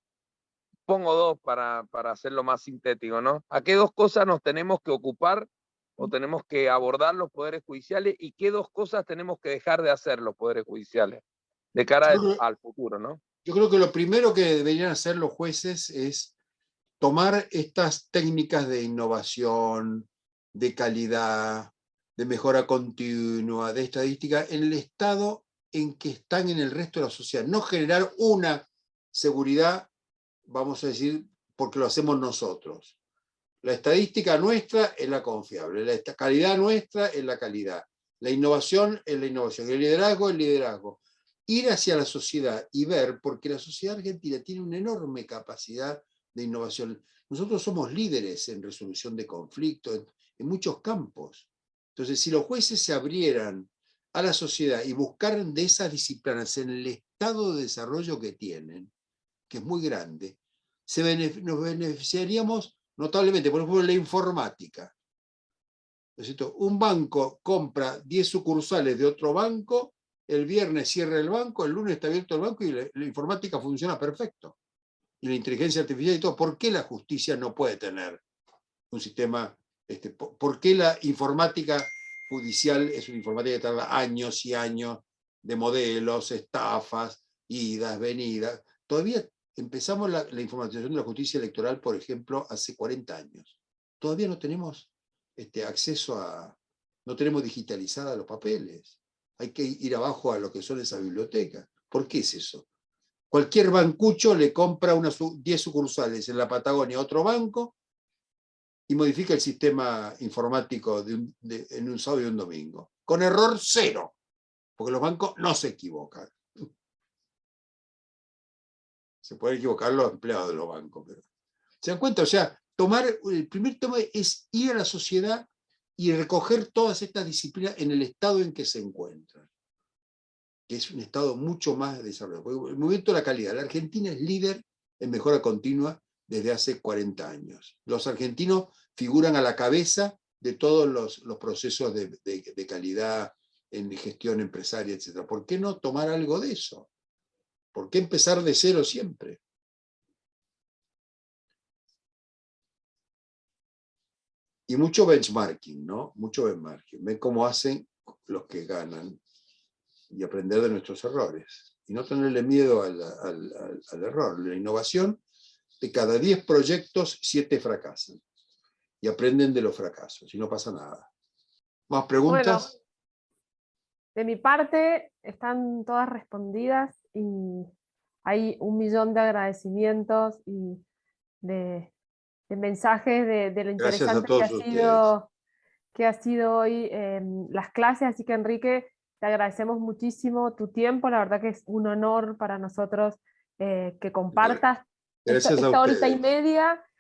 pongo dos para hacerlo más sintético, ¿no? ¿A qué dos cosas nos tenemos que ocupar o tenemos que abordar los poderes judiciales y qué dos cosas tenemos que dejar de hacer los poderes judiciales de cara al futuro, ¿no? Yo creo que lo primero que deberían hacer los jueces es tomar estas técnicas de innovación, de calidad, de mejora continua, de estadística, en el estado en que están en el resto de la sociedad. No generar una seguridad, vamos a decir, porque lo hacemos nosotros. La estadística nuestra es la confiable, la calidad nuestra es la calidad, la innovación es la innovación, el liderazgo es el liderazgo. Ir hacia la sociedad y ver, porque la sociedad argentina tiene una enorme capacidad de innovación. Nosotros somos líderes en resolución de conflictos, en muchos campos. Entonces, si los jueces se abrieran a la sociedad y buscaran de esas disciplinas en el estado de desarrollo que tienen, que es muy grande, nos beneficiaríamos notablemente. Por ejemplo, la informática. ¿No es cierto? Un banco compra 10 sucursales de otro banco, el viernes cierra el banco, el lunes está abierto el banco y la informática funciona perfecto. Y la inteligencia artificial y todo. ¿Por qué la justicia no puede tener un sistema? ¿Por qué la informática judicial es una informática que tarda años y años de modelos, estafas, idas, venidas? Todavía empezamos la informatización de la justicia electoral, por ejemplo, hace 40 años. Todavía no tenemos acceso no tenemos digitalizada los papeles. Hay que ir abajo a lo que son esas bibliotecas. ¿Por qué es eso? Cualquier bancucho le compra 10 sucursales en la Patagonia a otro banco y modifica el sistema informático en un sábado y un domingo. Con error cero, porque los bancos no se equivocan. Se pueden equivocar los empleados de los bancos, pero ¿se dan cuenta? O sea, el primer tema es ir a la sociedad y recoger todas estas disciplinas en el estado en que se encuentran, que es un estado mucho más desarrollado. Porque el movimiento de la calidad, la Argentina es líder en mejora continua desde hace 40 años. Los argentinos figuran a la cabeza de todos los procesos de calidad en gestión empresaria, etc. ¿Por qué no tomar algo de eso? ¿Por qué empezar de cero siempre? Y mucho benchmarking, ¿no? Mucho benchmarking. Ven cómo hacen los que ganan y aprender de nuestros errores. Y no tenerle miedo al error. La innovación, de cada 10 proyectos, 7 fracasan. Y aprenden de los fracasos, y no pasa nada. ¿Más preguntas? Bueno, de mi parte están todas respondidas y hay 1.000.000 de agradecimientos y de mensajes de lo Gracias a interesante todos ustedes. que ha sido hoy las clases, así que Enrique, te agradecemos muchísimo tu tiempo, la verdad que es un honor para nosotros que compartas Gracias a esta horita y ustedes. media